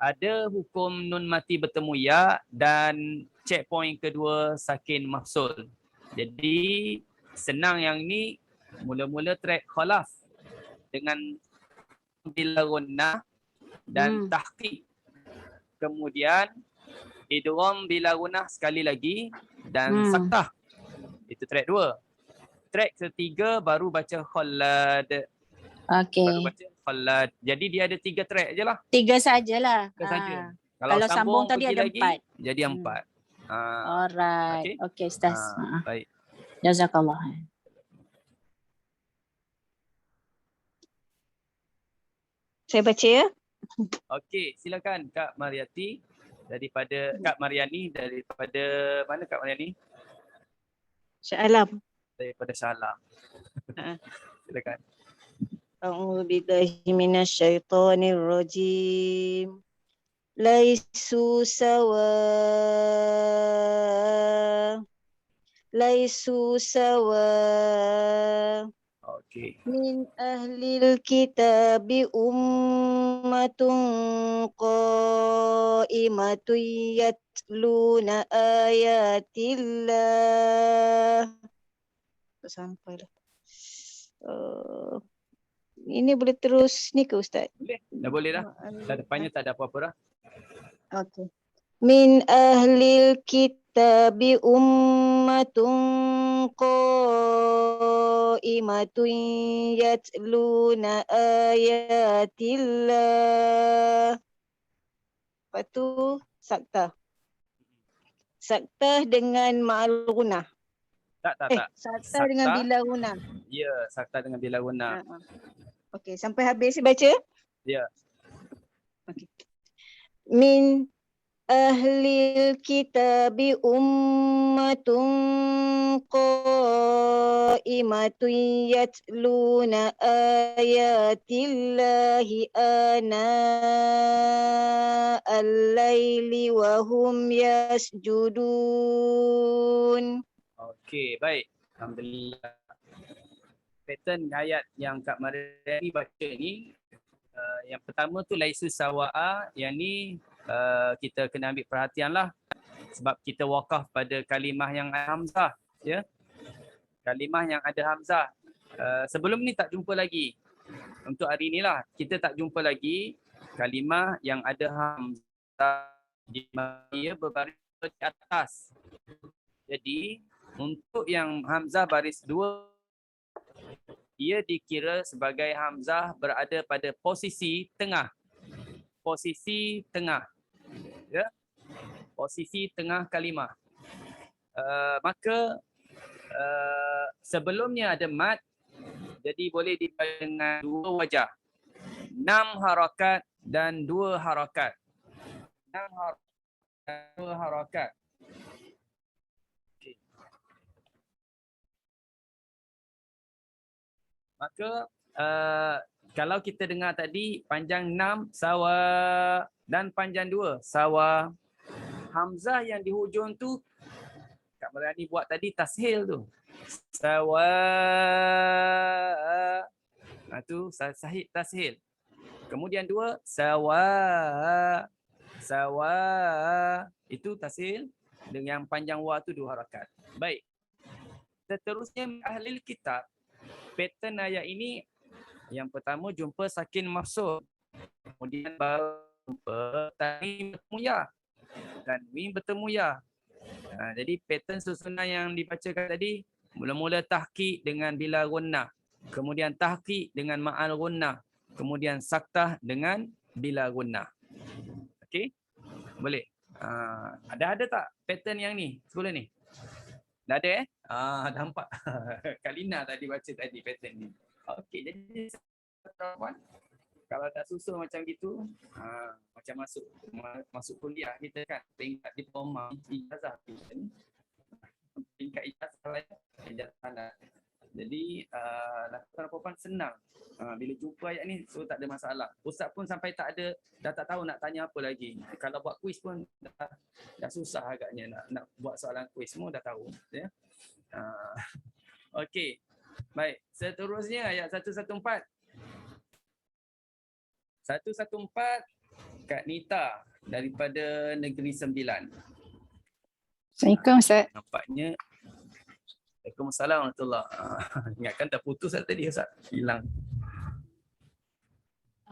ada hukum nun mati bertemu ya dan checkpoint kedua sakin mafsul. Jadi senang yang ni mula-mula track khalaf dengan bila gunnah dan tahqiq. Kemudian idgham bila gunnah sekali lagi dan saktah. Itu track 2. Track ketiga baru baca khalad. Okey. Baru baca khalad. Jadi dia ada 3 track je lah. 3 sajalah. Saja. Kalau sambung tadi ada lagi, 4. jadi 4. Alright. Okey Ustaz. Baik. Jazakallah. Saya baca ya. Okey, silakan Kak Mariati daripada Kak Mariani daripada mana Kak Mariani? Shah Alam. Daripada Shah Alam. Silakan. A'udzu billahi minasyaitonir rajim. Laisu sawa. Laisu sawa. Okey. Min ahlil kitabi ummatun qa'imatun yatluna ayatillah. Sampai dah. Ini boleh terus ni ke Ustaz? Boleh. Dah boleh dah. Dah depannya tak ada apa-apa dah. Okey. Min ahlil kitabi ummatun qa'imatun yatluna ayatillah. Lepas tu saktah. Saktah dengan ma'al gunah. Tak. Saktah dengan bila gunah. Ya, saktah dengan bila guna. Okey, sampai habis baca. Ya. Okey. Min ahlil kitabi ummatun qa'imatun yatluna ayatillahi ana al-laili wa hum yasjudun. Okey, baik. Alhamdulillah. Pattern ayat yang Kak Mariani baca ni, yang pertama tu laisu sawa'a, yang ni kita kena ambil perhatian lah sebab kita wakaf pada kalimah yang ada hamzah, ya. Kalimah yang ada hamzah. Sebelum ni tak jumpa lagi. Untuk hari inilah kita tak jumpa lagi kalimah yang ada hamzah di mana ia berbaris di atas. Jadi untuk yang hamzah baris 2, ia dikira sebagai hamzah berada pada posisi tengah. Posisi tengah. Ya. Posisi tengah kalimah. Maka sebelumnya ada mad, jadi boleh dibaca dengan 2 wajah. 6 harakat dan 2 harakat. 6 harakat dan 2 harakat. Okay. Maka kalau kita dengar tadi panjang 6 sawa dan panjang 2 sawa. Hamzah yang di hujung tu Kak Mariani buat tadi tashil tu. Sawa. Tu sahih tashil. Kemudian 2 sawa. Sawa. Itu tashil dengan panjang wa tu 2 harakat. Baik. Seterusnya ahlil kitab. Pattern ayat ini yang pertama jumpa sakin mafsud. Kemudian baru jumpa tanwin bertemu ya. Tanwin bertemu ya. Jadi pattern susunan yang dibacakan tadi mula-mula tahqiq dengan bila gunnah, kemudian tahqiq dengan ma'al gunnah, kemudian saktah dengan bila gunnah. Okey? Boleh. Ada tak pattern yang ni sebelum ni? Dah ada nampak. Kalina tadi baca tadi pattern ni. Okey, jadi kalau tak susun macam gitu, macam masuk kuliah kita kan, peringkat diploma, ijazah kita ni. Peringkat ijazah lah. Jadi lakukan apa-apa senang. Bila jumpa ayat ni, so tak ada masalah. Ustaz pun sampai dah tak tahu nak tanya apa lagi. Kalau buat kuis pun dah susah agaknya nak buat soalan kuis, semua dah tahu. Ya? Okey. Baik, seterusnya ayat 114. 114 Kak Nita daripada Negeri Sembilan. Assalamualaikum Ustaz. Nampaknya Waalaikumsalam warahmatullahi. Ingatkan dah putus tadi Ustaz. Hilang.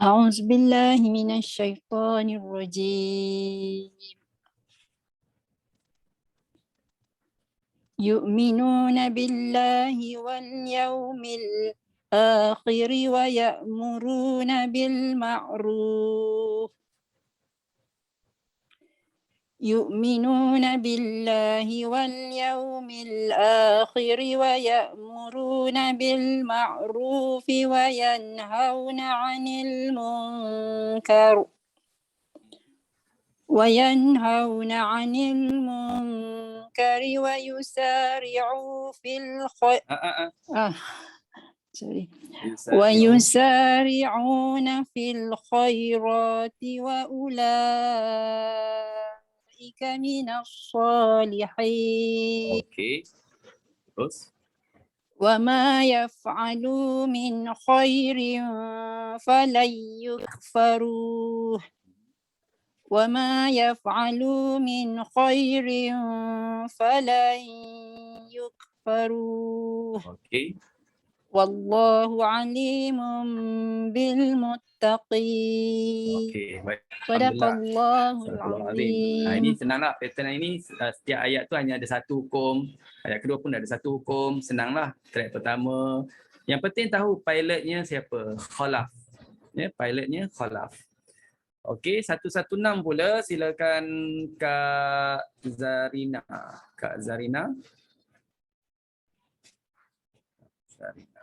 A'udzubillahi minasyaitonirrajim. Yu'minuna billahi wal yawmil akhir wa ya'muruna bil ma'ruf. Yu'minuna billahi wal yawmil akhir wa ya'muruna bil ma'ruf wa yanhauna 'anil munkar. وينهون عن المنكر ويسارعوا في الخير ويسارعون في الخيرات وأولئك من الصالحين. Okey. Terus. وما يفعلوا من خير فلن يكفروه وما يفعلوا من خير فلن يكفروه Okey. والله عليم بالمتقين. Okey, baik. صدق Alhamdulillah. الله Astagfirullahalazim. العظيم. Ini senanglah pattern ini, setiap ayat tu hanya ada satu hukum. Ayat kedua pun ada satu hukum. Senanglah track pertama. Yang penting tahu pilotnya siapa? Khalaf. Ya, pilotnya Khalaf. Okey, 116 pula silakan Kak Zarina. Kak Zarina. Zarina.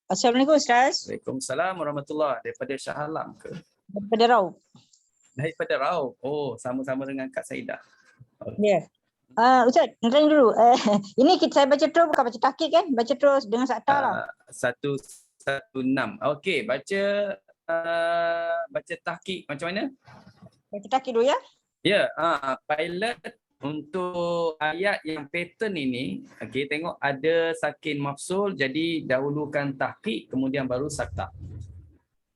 Assalamualaikum Ustaz. Waalaikumsalam warahmatullahi. Daripada Shah Alam ke? Daripada Raub. Daripada Raub. Oh, sama-sama dengan Kak Saidah. Ya. Ustaz, nak tanya dulu. Ini saya baca terus bukan baca tahqiq kan? Baca terus dengan sakta lah. 116. Okey, baca tahqiq macam mana? Baca tahqiq dulu ya. Ya, pilot untuk ayat yang pattern ini, okey, tengok ada sakin mafsul, jadi dahulukan tahqiq kemudian baru sakta.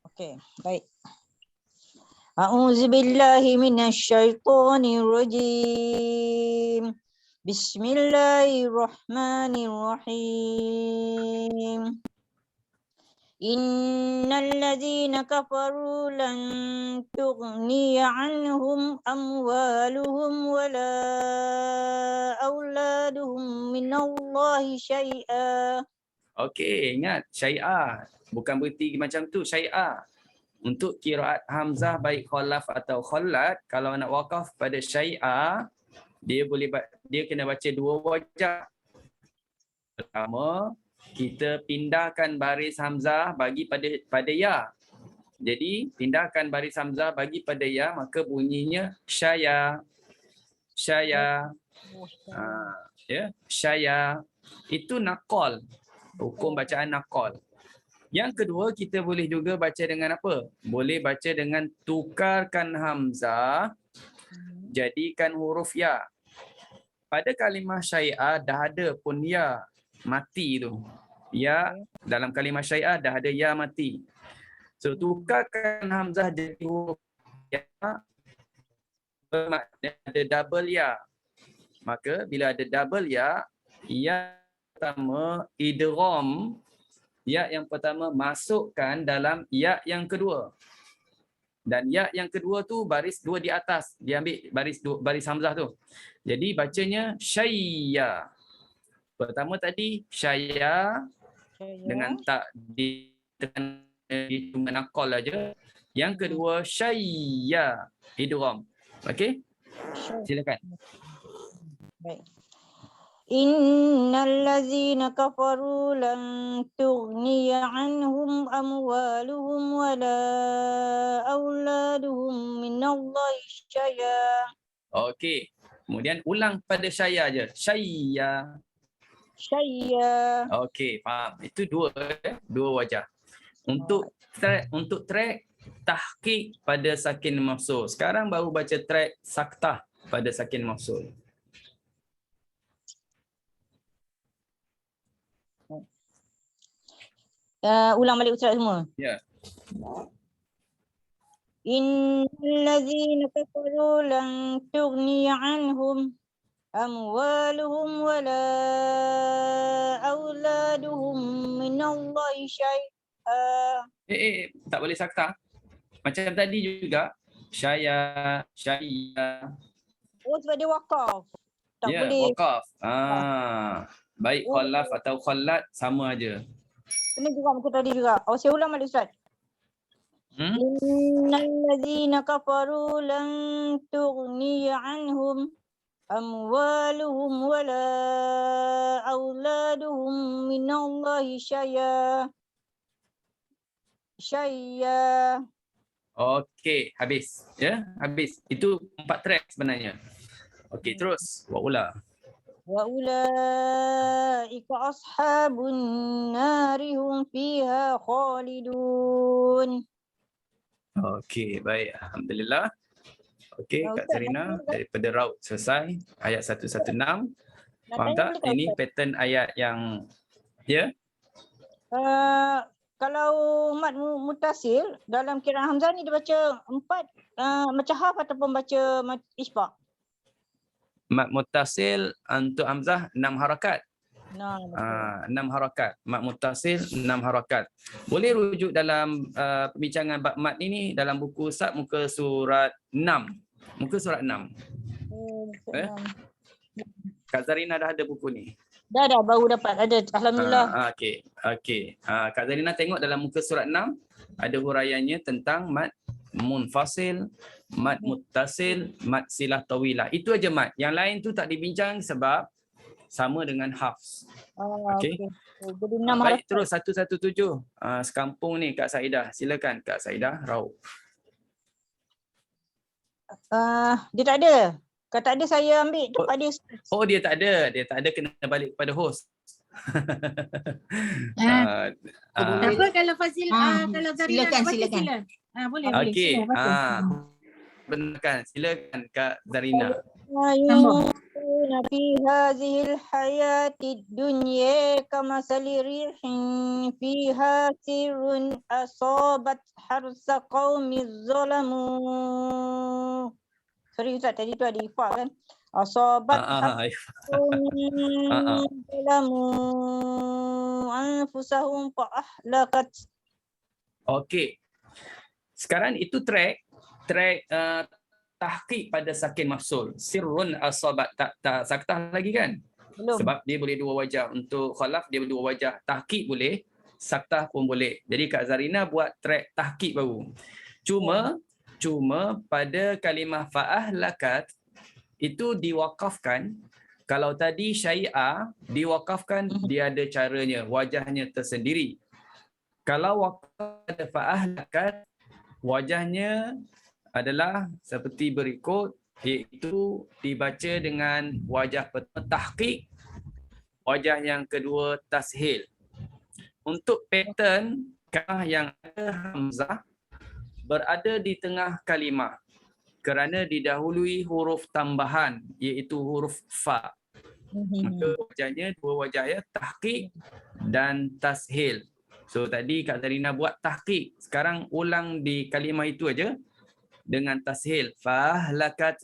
Okey, baik. A'udzubillahi minasyaitonirrajim. Bismillahirrahmanirrahim. Innal ladzina kafaru lan tughniya anhum amwaluhum wala auladuhum minallahi syai'a. Okey, ingat syai'ah. Bukan berarti macam tu, syai'ah. Untuk qiraat hamzah baik khalaf atau khallat, kalau nak waqaf pada syai'ah, dia kena baca dua wajah. Pertama, kita pindahkan baris hamzah bagi pada ya. Jadi pindahkan baris hamzah bagi pada ya, maka bunyinya syaya. Syaya. Ya, syaya. Itu naqal. Hukum bacaan naqal. Yang kedua, kita boleh juga baca dengan apa? Boleh baca dengan tukarkan hamzah jadikan huruf ya. Pada kalimah syai'ah dah ada pun ya mati tu. Ya, dalam kalimah syai'ah dah ada ya mati. So tukarkan hamzah jadi huruf ya, bermakna ada double ya. Maka bila ada double ya, ya pertama idgham, ya yang pertama masukkan dalam ya yang kedua. Dan ya yang kedua tu baris dua di atas, dia ambil baris hamzah tu. Jadi bacanya syayya. Pertama tadi syaya dengan tak ditekan, cuma naqal aja. Yang kedua syayya idgham. Okey? Silakan. Baik. Innal ladzina kafaru lan tughniya anhum amwaluhum wala auladuhum minallahi syai'a. Okey. Kemudian ulang pada syaya aja. Syayya. Syai'a. Okey, faham. Itu dua wajah. Untuk track tahqiq pada sakin mafsul. Sekarang baru baca track saktah pada sakin mafsul. Ulang balik Ustaz semua. Ya. Innal ladzina kafaru lan tughniya anhum amwaluhum wala auladuhum minallahi syai'a. Tak boleh sakta. Macam tadi juga. Syaya. Oh, sebab dia wakaf. Tak Ya, boleh. wakaf. Baik khalaf atau khallat sama aja. Kena juga macam tadi juga. Saya ulang balik Ustaz. Innal ladzina kafaru lan tughniya anhum amwaluhum wala auladuhum minallahi syai'a. Okey, habis. Ya, habis. Itu 4 track sebenarnya. Okey, terus. Buat ulang. Wa ulaika ashabun nari hum fiha khalidun. Okey, baik. Alhamdulillah. Okey, Kak Ustaz, Zarina daripada Raut selesai ayat 116. nak Faham tanya tak? boleh tak Ini Ustaz? pattern ayat yang ya. Kalau mat mutasil dalam kiraan Hamzah ni dia baca 4 macam haf ataupun baca isbaq. Mad muttasil untuk hamzah 6 harakat. Nah, 6 harakat. Mad muttasil 6 harakat. Boleh rujuk dalam pembincangan bab mad ini dalam buku Ustaz muka surat 6. Muka surat 6. Kak Zarina dah ada buku ni. Dah baru dapat ada. Alhamdulillah. Okey. Kak Zarina tengok dalam muka surat 6 ada huraiannya tentang mad munfasil, mad muttasil, mad silah tawilah. Itu aja mad. Yang lain tu tak dibincang sebab sama dengan hafs. Okey. Jadi 6 Baik, terus 117. Sekampung ni Kak Saidah. Silakan Kak Saidah Rauf. Dia tak ada. Kalau tak ada saya ambil tempat dia. Oh, dia tak ada. Dia tak ada, kena balik kepada host. Apa kalau Fazil kalau Zarina nak baca sila. Boleh. Okey. Benarkan. Silakan Kak Zarina. في هذه الحياة الدنيا كمثل ريح فيها سر أصابت حرث قوم ظلموا. Sorry Ustaz, tadi tu ada ifak kan. Asabat zalamu anfusahum fa ahlakat. Okey. Sekarang itu track tahqiq pada sakin mafsul. Sirrun asabat tak saktah lagi kan? Belum. Sebab dia boleh dua wajah. Untuk khalaf dia dua wajah. Tahqiq boleh, saktah pun boleh. Jadi Kak Zarina buat track tahqiq baru. Cuma pada kalimah fa'ahlakat itu diwakafkan. Kalau tadi syai'ah diwakafkan, dia ada caranya, wajahnya tersendiri. Kalau wakaf pada fa'ahlakat, wajahnya adalah seperti berikut, iaitu dibaca dengan wajah pertama tahqiq, wajah yang kedua tashil. Untuk pattern yang ada hamzah berada di tengah kalimah kerana didahului huruf tambahan iaitu huruf fa. Maka wajahnya dua wajah ya, tahqiq dan tashil. So tadi Kak Zarina buat tahqiq, sekarang ulang di kalimah itu aja dengan tashil. Fahlakat.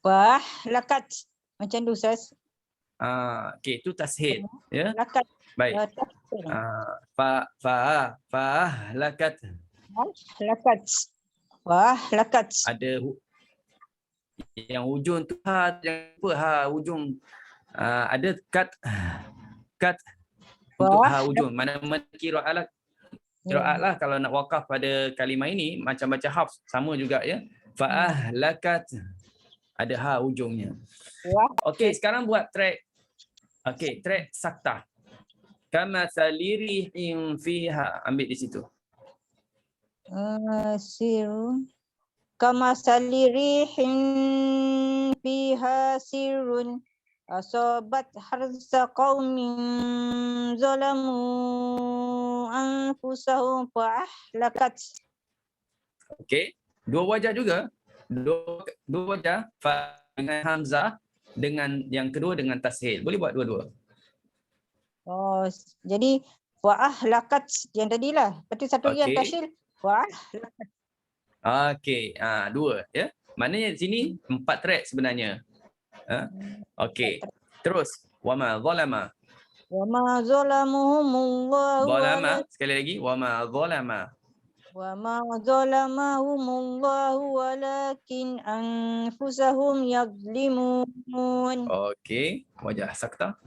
Fahlakat. Macam tu Ustaz. Okey, itu tashil ya. Lakat. Baik. Fahlakat. Lakat. Wah, lakat. Ada yang hujung tu hujung. Ada kat untuk hujung. Mana-mana qiraat lah kalau nak wakaf pada kalimah ini macam baca hafs sama juga ya. Fa'ahlakat. Ada hujungnya. Okey, sekarang buat track. Okey, track saktah. Kama salirihim fiha. Ambil di situ. Sirun kama salirihim fiha sirun asabat harsa qaumin zalamu anfusahum fa ahlakat. Okey, dua wajah juga. Dua wajah dengan hamzah, dengan yang kedua dengan tashil. Boleh buat dua-dua. Oh, jadi wa ahlakat yang tadilah. Lepas tu satu yang tashil. Okey, dua ya. Maknanya di sini 4 track sebenarnya. Okey. Terus wama zalama. Wama zalamuhumullahu. Zalama sekali lagi wama zalama. Wama zalamahumullahu walakin anfusahum yadhlimun. Okey, wajah saktah.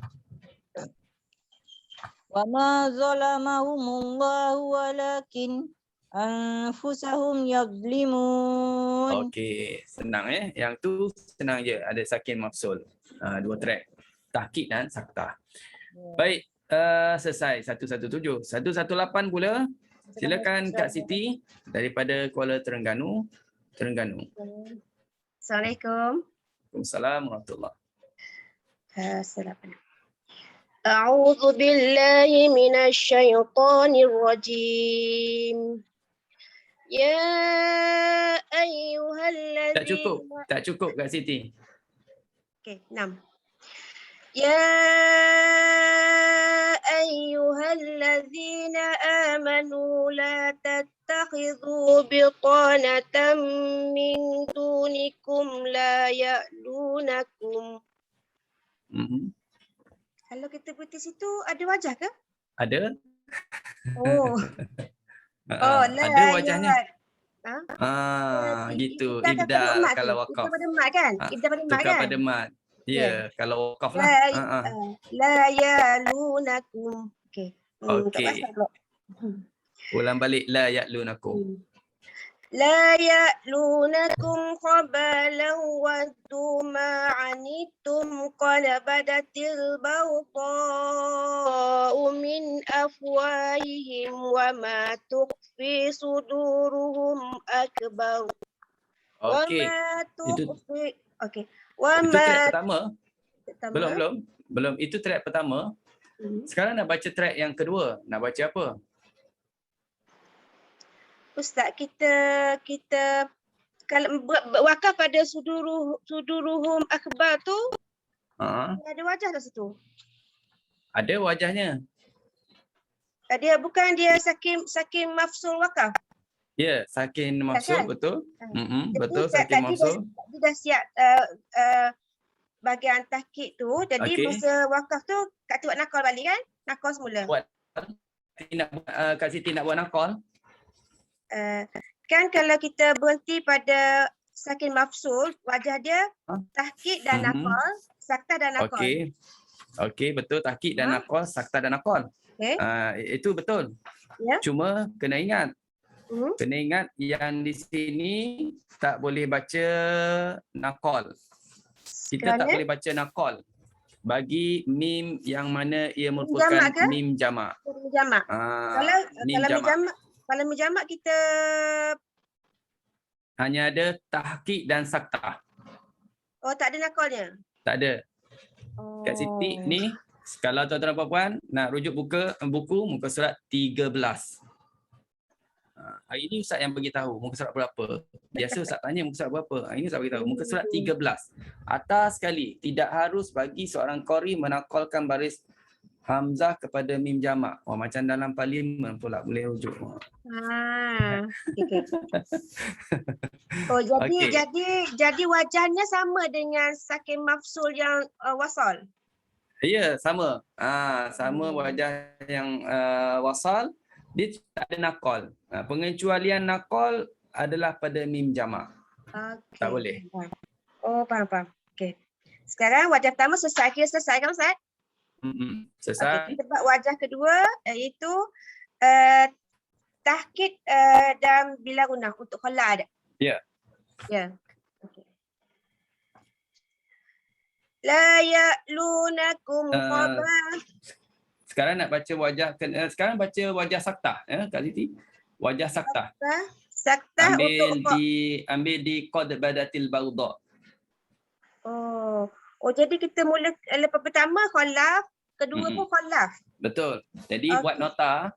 Wama zalamahumullahu walakin anfusahum yadhlimun. Okey, senang Yang tu senang je, ada sakin mafsul. Dua track. Tahqiq dan saktah. Baik, selesai 117. 118 pula. Silakan Kak Siti daripada Kuala Terengganu. Assalamualaikum. Waalaikumsalam warahmatullahi. أعوذ بالله من الشيطان الرجيم يا أيها Tak cukup. الذين Tak cukup Kak Siti. Okay, 6. يا أيها الذين آمنوا لا تتخذوا بطانة من دونكم لا يألونكم. Kalau kita berhenti situ ada wajah ke? Ada. Oh. Ada wajahnya. Ha? Gitu. Ibda pada Ibdal mat kalau tu. wakaf. Ibda pada mat kan? Ibda pada mat Tukar kan? pada mat. Ya, kalau wakaf lah. La yalunakum. Okey. Tak Okey. pasal pula. Ulang balik la ya'lunakum. لا يألونكم خبالا ودوا ما عنتم قد بدت البغضاء من أفواههم وما تخفي صدورهم أكبر Okey. وما Itu تخفي itu وما track pertama. Belum. Itu track pertama. Sekarang nak baca track yang kedua. Nak baca apa? Ustaz, kita kalau wakaf pada suduruhum akbar tu ada wajah kat situ. Ada wajahnya. Dia sakin mafsul wakaf. Ya, sakin mafsul, Kan? betul. Betul, Jadi sakin tadi mafsul. dia dah siap bahagian tahqiq tu. Jadi Okey. masa wakaf tu Kak Ti buat nakal balik kan? Nakal semula. Kak Siti nak buat nakal? Kan kalau kita berhenti pada sakin mafsul, wajah dia tahqiq dan nakal, sakta dan nakal. Okey, betul. Tahqiq dan nakal, sakta dan nakal. Okay. Itu betul. Ya. Cuma kena ingat. Kena ingat yang di sini tak boleh baca nakal. Kita tak boleh baca nakal bagi mim yang mana ia merupakan mim jamak. Jamak. Mim jamak. Kalau mim jamak kita hanya ada tahqiq dan sakta. Oh, tak ada nakalnya. Tak ada. Kat Siti ni kalau tuan-tuan dan puan-puan nak rujuk buku muka surat 13. Hari ni Ustaz yang bagi tahu muka surat berapa. Biasa Ustaz tanya muka surat berapa. Hari ni Ustaz bagi tahu muka surat 13. Atas sekali, tidak harus bagi seorang qari menakalkan baris hamzah kepada mim jamak. Macam dalam parlimen pula boleh rujuk. Okay. Oh, jadi wajahnya sama dengan sakin mafsul yang wasal. Ya, sama. Sama wajah yang wasal. Dia tak ada nakal. Pengecualian nakal adalah pada mim jamak. Okay. Tak boleh. Oh, faham. Okey. Sekarang wajah pertama selesai. Kira selesai kan Ustaz? Selesai. Kita buat wajah kedua iaitu tahqiq dan bila gunah untuk khala ada. Ya. Ya. Okey. La ya'lunakum khabal. Sekarang nak baca wajah sekarang baca wajah sakta Kak Siti. Wajah sakta. Sakta ambil di qad badatil baghdha. Oh, jadi kita mula lepas pertama khalaf, kedua pun khalaf. Betul. Jadi buat nota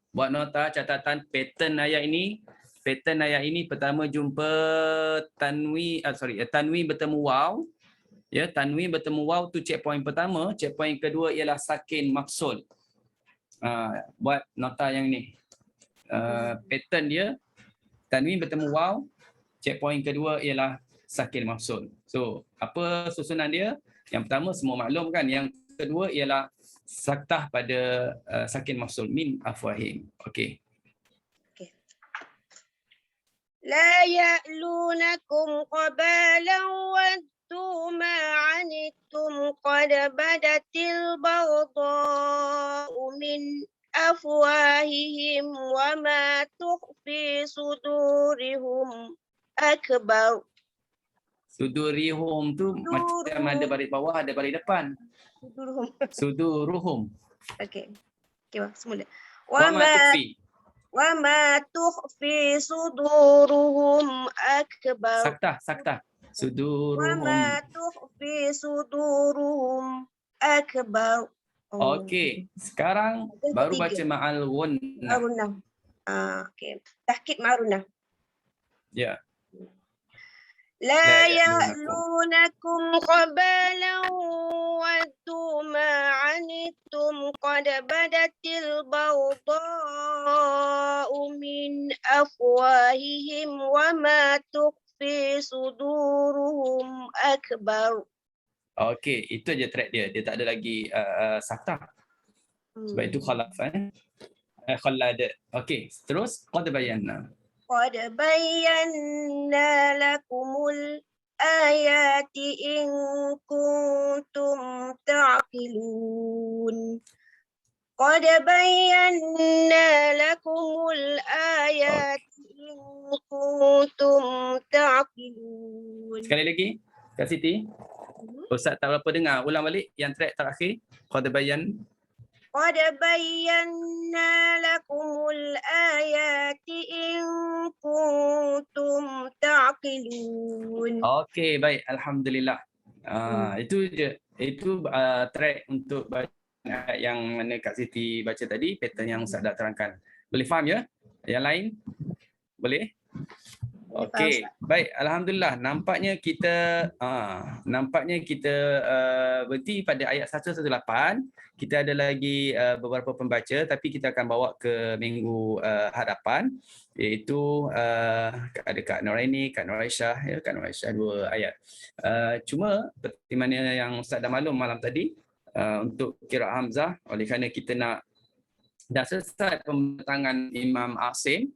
catatan pattern ayat ini. Pattern ayat ini pertama jumpa tanwi bertemu waw. Ya, tanwi bertemu waw tu checkpoint pertama, checkpoint kedua ialah sakin mafsul. Buat nota yang ni. Pattern dia tanwi bertemu waw, checkpoint kedua ialah sakin mafsul. So, apa susunan dia? Yang pertama semua maklum kan. Yang kedua ialah saktah pada sakin mafsul min afwahim. Okey. La ya'lunakum qabalan waddu ma 'anittum qad badatil baghdha'u min afwahihim wa ma tukhfi sudurihum akbar. Sudurihum tu macam ada baris bawah, ada baris depan. Suduruhum. Okey. Semula. Wa ma tukhfi suduruhum akbar. Sakta. Suduruhum. Wa ma tukhfi suduruhum akbar. Okey, sekarang Yang baru ketiga. baca ma'al gunnah. Marunah. Okey. Tahqiq marunah. Ya. La La ya'lunakum. ya'lunakum qabalan waddu ma 'anittum qad badatil bawda'u min afwahihim wa ma tukhfi suduruhum akbar. Okey, itu je track dia. Dia tak ada lagi saktah. Sebab itu khalaf khalad. Okey, terus qad bayyana. Qad bayyana lakumul ayati in kuntum ta'qilun. Qad bayyana lakumul ayati in kuntum ta'qilun. Sekali lagi, Kak Siti. Ustaz tak berapa dengar. Ulang balik yang track terakhir. Qad bayyan. Qad bayyana lakumul ayati in kuntum ta'qilun. Okey, baik. Alhamdulillah. Itu je. Itu track untuk baca yang mana Kak Siti baca tadi, pattern yang Ustaz dah terangkan. Boleh faham ya? Yang lain? Boleh? Okey, baik. Alhamdulillah. Nampaknya kita berhenti pada ayat 118. Kita ada lagi beberapa pembaca, tapi kita akan bawa ke minggu hadapan, iaitu ada Kak Noraini, Kak Noraisyah, ya, Kak Noraisyah 2 ayat. Cuma seperti mana yang Ustaz dah maklum malam tadi, untuk qiraat Hamzah, oleh kerana kita dah selesai pembentangan Imam Asim,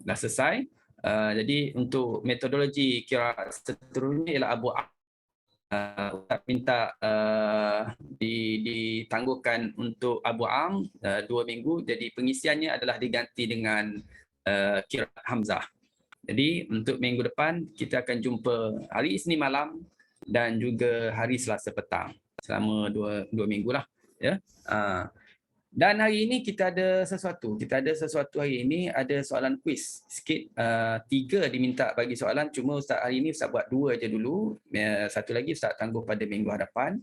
dah selesai. Jadi untuk metodologi qiraat seterusnya ialah Abu Ustaz minta ditangguhkan untuk Abu Am 2 minggu. Jadi pengisiannya adalah diganti dengan qiraat Hamzah. Jadi untuk minggu depan kita akan jumpa hari Isnin malam dan juga hari Selasa petang selama 2 minggu lah, ya. Dan hari ini kita ada sesuatu. Hari ini ada soalan kuis sikit. 3 diminta bagi soalan. Cuma Ustaz hari ini Ustaz buat 2 je dulu. Satu lagi Ustaz tangguh pada minggu hadapan.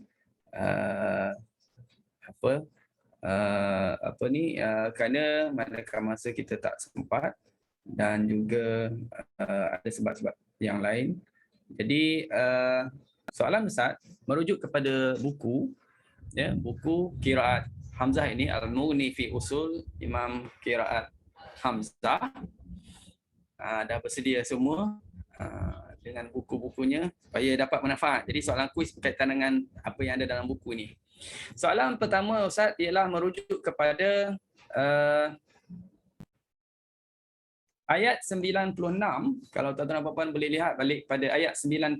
Kerana manakala masa kita tak sempat dan juga ada sebab-sebab yang lain. Jadi soalan Ustaz merujuk kepada buku, ya, buku qiraat Hamzah ini, Al-Mughni fi Usul Imam Qiraat Hamzah. Dah bersedia semua dengan buku-bukunya supaya dapat manfaat. Jadi soalan kuis berkaitan dengan apa yang ada dalam buku ni. Soalan pertama Ustaz ialah merujuk kepada ayat 96. Kalau tuan-tuan dan puan-puan boleh lihat balik pada ayat 96.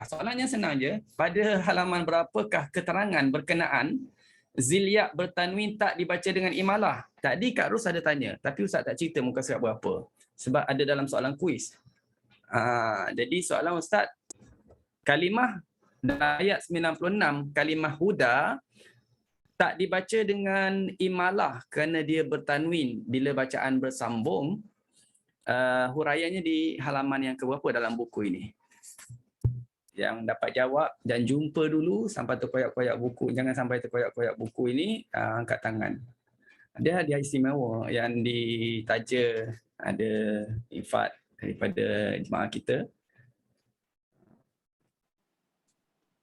Soalannya senang je. Pada halaman berapakah keterangan berkenaan zilya bertanwin tak dibaca dengan imalah? Tadi Kak Ros ada tanya, tapi Ustaz tak cerita muka surat berapa. Sebab ada dalam soalan kuis. Jadi soalan Ustaz, kalimah dalam ayat 96, kalimah huda tak dibaca dengan imalah kerana dia bertanwin bila bacaan bersambung. Huraiannya di halaman yang keberapa dalam buku ini? Yang dapat jawab dan jumpa dulu sampai terkoyak-koyak buku. Jangan sampai terkoyak-koyak buku ini, angkat tangan. Ada hadiah istimewa yang ditaja, ada infak daripada jemaah kita.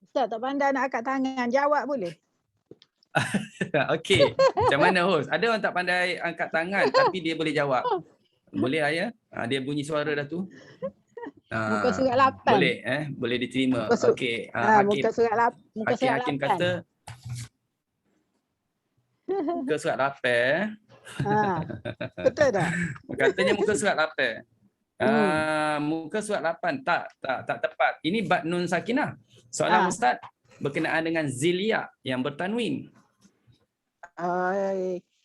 Ustaz tak pandai nak angkat tangan, jawab boleh? Okey, macam mana host? Ada orang tak pandai angkat tangan tapi dia boleh jawab. Boleh ayah? Dia bunyi suara dah tu. Muka surat 8. Boleh boleh diterima. Okey, muka surat 8. Muka surat 8. Hakim kata muka surat 8. Betul tak? Katanya muka surat 8. Muka surat 8 tak tepat. Ini bab nun sakinah. Soalan Ustaz berkenaan dengan zilya yang bertanwin.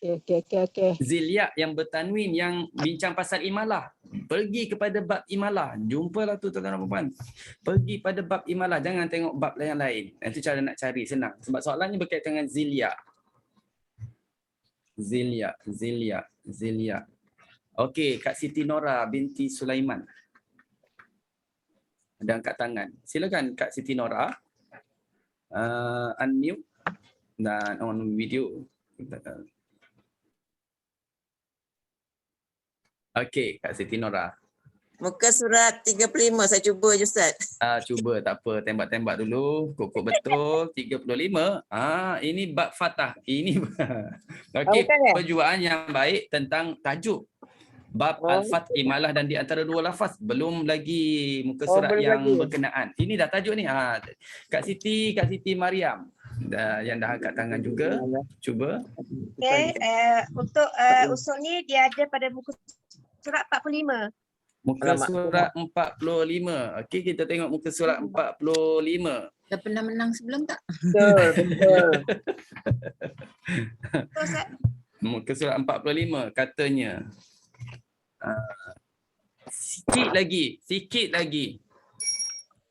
Okey. Zilya yang bertanwin yang bincang pasal imalah. Pergi kepada bab imalah. Jumpalah tu tuan-tuan dan puan-puan. Pergi pada bab imalah. Jangan tengok bab yang lain. Itu cara nak cari, senang. Sebab soalannya berkaitan dengan zilya. Zilya. Okey, Kak Siti Nora binti Sulaiman. Ada angkat tangan. Silakan Kak Siti Nora. Unmute dan on video. Okey, Kak Siti Nora. Muka surat 35 saya cuba je Ustaz. Cuba tak apa, tembak-tembak dulu. Kok betul 35. Ini bab Fatah. Ini okey, perjuaan yang baik tentang tajuk. Bab Al-Fath, Imalah dan di antara dua lafaz. Belum lagi muka surat yang berkenaan. Ini dah tajuk ni. Kak Siti Mariam. Yang dah angkat tangan juga. Cuba. Okey, untuk usul ni dia ada pada muka surat 45. Muka surat 45. Okey, kita tengok muka surat 45. Dah pernah menang sebelum tak? Betul. Muka surat 45 katanya. Sikit lagi.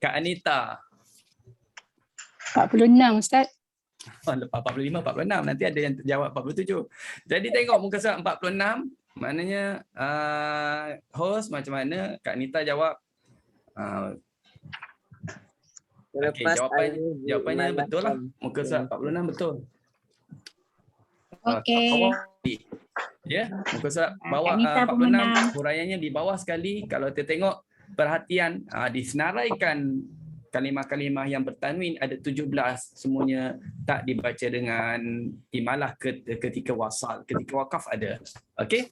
Kak Anita. 46 Ustaz. Lepas 45, 46. Nanti ada yang jawab 47. Jadi tengok muka surat 46. Maknanya host macam mana? Kak Anita jawab. Okey, jawapannya betul lah. Muka surat 46 betul. Okey. Ya, muka surat bawah 46, huraiannya di bawah sekali. Kalau kita tengok perhatian, disenaraikan kalimah-kalimah yang bertanwin ada 17, semuanya tak dibaca dengan imalah ketika wasal, ketika wakaf ada. Okey.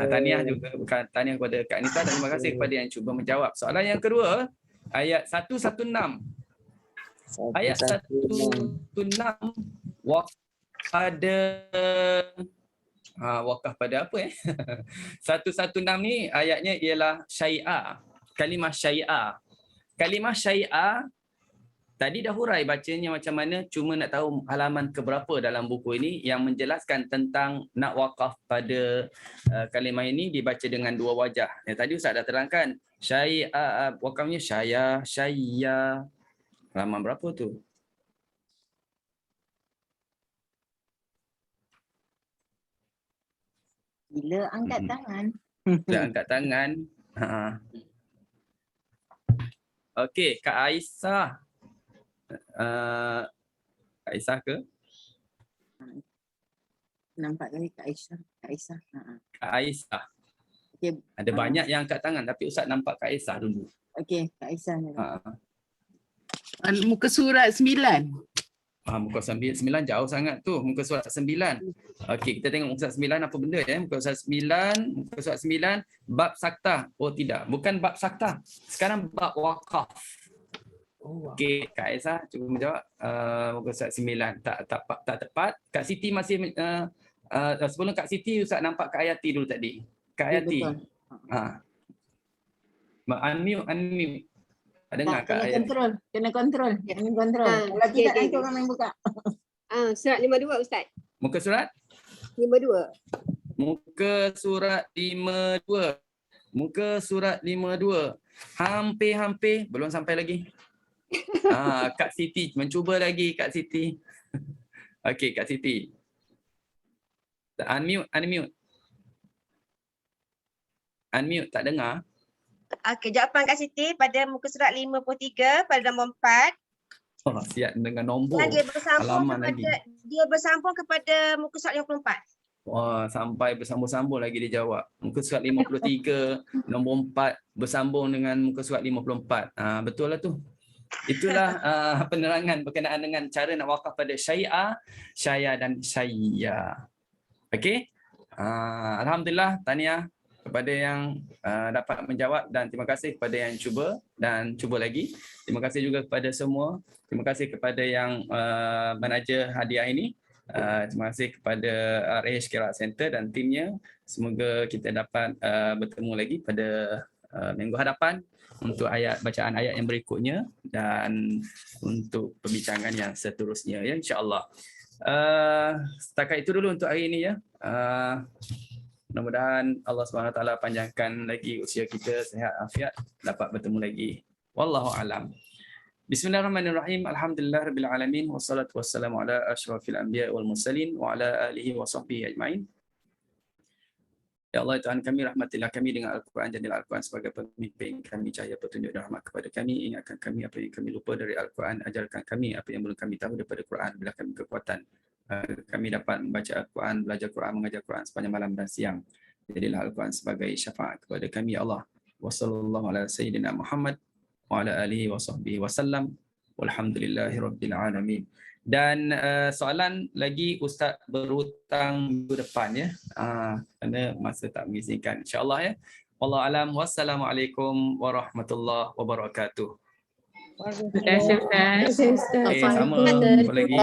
Tahniah juga, bukan tahniah kepada Kak Anita dan terima kasih kepada yang cuba menjawab. Soalan yang kedua, ayat 116. Ayat 116 wakaf pada apa 116 ni ayatnya ialah syai'a. Kalimah syai'a. Kalimah syai'a tadi dah hurai bacanya macam mana, cuma nak tahu halaman keberapa dalam buku ini yang menjelaskan tentang nak wakaf pada kalimah ini dibaca dengan dua wajah. Tadi Ustaz dah terangkan syai'a, wakafnya syai'a. Halaman berapa tu? Bila angkat tangan. Bila angkat tangan. Okey, Kak Aisyah. Kak Aisyah ke? Nampak tadi Kak Aisyah. Kak Aisyah. Okay. Ada banyak yang angkat tangan tapi Ustaz nampak Kak Aisyah dulu. Okey, Kak Aisyah. Muka surat 9. Muka surat 9 jauh sangat tu. Muka surat 9. Okey, kita tengok muka surat 9 apa benda ya. Muka surat 9 bab saktah. Oh tidak, bukan bab saktah. Sekarang bab wakaf. Okey, Kak Aisyah cuba menjawab. Muka surat 9 tak tepat. Kak Siti masih sebelum Kak Siti Ustaz nampak Kak Ayati dulu tadi. Kak Ayati. Unmute. Dengar Kak Ayati. Kena kontrol. Kalau tidak nanti orang main buka. Surat 52 Ustaz. Muka surat 52. Muka surat 52. Muka surat 52. Hampir belum sampai lagi. Kak Siti mencuba lagi Kak Siti. Okey Kak Siti. Unmute. Tak dengar. Okey, jawapan Kak Siti pada muka surat 53 pada nombor 4. Siap dengan nombor. Dan dia bersambung kepada muka surat 54. Sampai bersambung-sambung lagi dia jawab. Muka surat 53 nombor 4 bersambung dengan muka surat 54. Betul lah tu. Itulah penerangan berkenaan dengan cara nak wakaf pada syai'a, syaya dan syai'a. Okey. Alhamdulillah, tahniah kepada yang dapat menjawab dan terima kasih kepada yang cuba dan cuba lagi. Terima kasih juga kepada semua. Terima kasih kepada yang menaja hadiah ini. Terima kasih kepada RH Qiraat Center dan timnya. Semoga kita dapat bertemu lagi pada minggu hadapan untuk bacaan ayat yang berikutnya dan untuk perbincangan yang seterusnya ya, insya-Allah. Setakat itu dulu untuk hari ini ya. Mudah-mudahan Allah SWT panjangkan lagi usia kita, sihat afiat, dapat bertemu lagi. Wallahu alam. Bismillahirrahmanirrahim. Alhamdulillahirabbil alamin wassalatu wassalamu ala asyrafil anbiya wal mursalin wa ala alihi wa sahbihi ajmain. Ya Allah Tuhan kami, rahmatilah kami dengan Al-Quran, jadilah Al-Quran sebagai pemimpin kami, cahaya petunjuk dan rahmat kepada kami. Ingatkan kami apa yang kami lupa dari Al-Quran, ajarkan kami apa yang belum kami tahu daripada Quran, berilah kami kekuatan kami dapat membaca Al-Quran, belajar Quran, mengajar Quran sepanjang malam dan siang. Jadilah Al-Quran sebagai syafaat kepada kami ya Allah. Wa sallallahu ala sayyidina Muhammad wa ala alihi wa sahbihi wa sallam. Walhamdulillahi rabbil alamin. Dan soalan lagi Ustaz berhutang minggu depan ya. Kerana masa tak mengizinkan, insya-Allah ya. Wallahu alam. Wassalamualaikum warahmatullahi wabarakatuh. Terima kasih Ustaz. Sama. Apa lagi?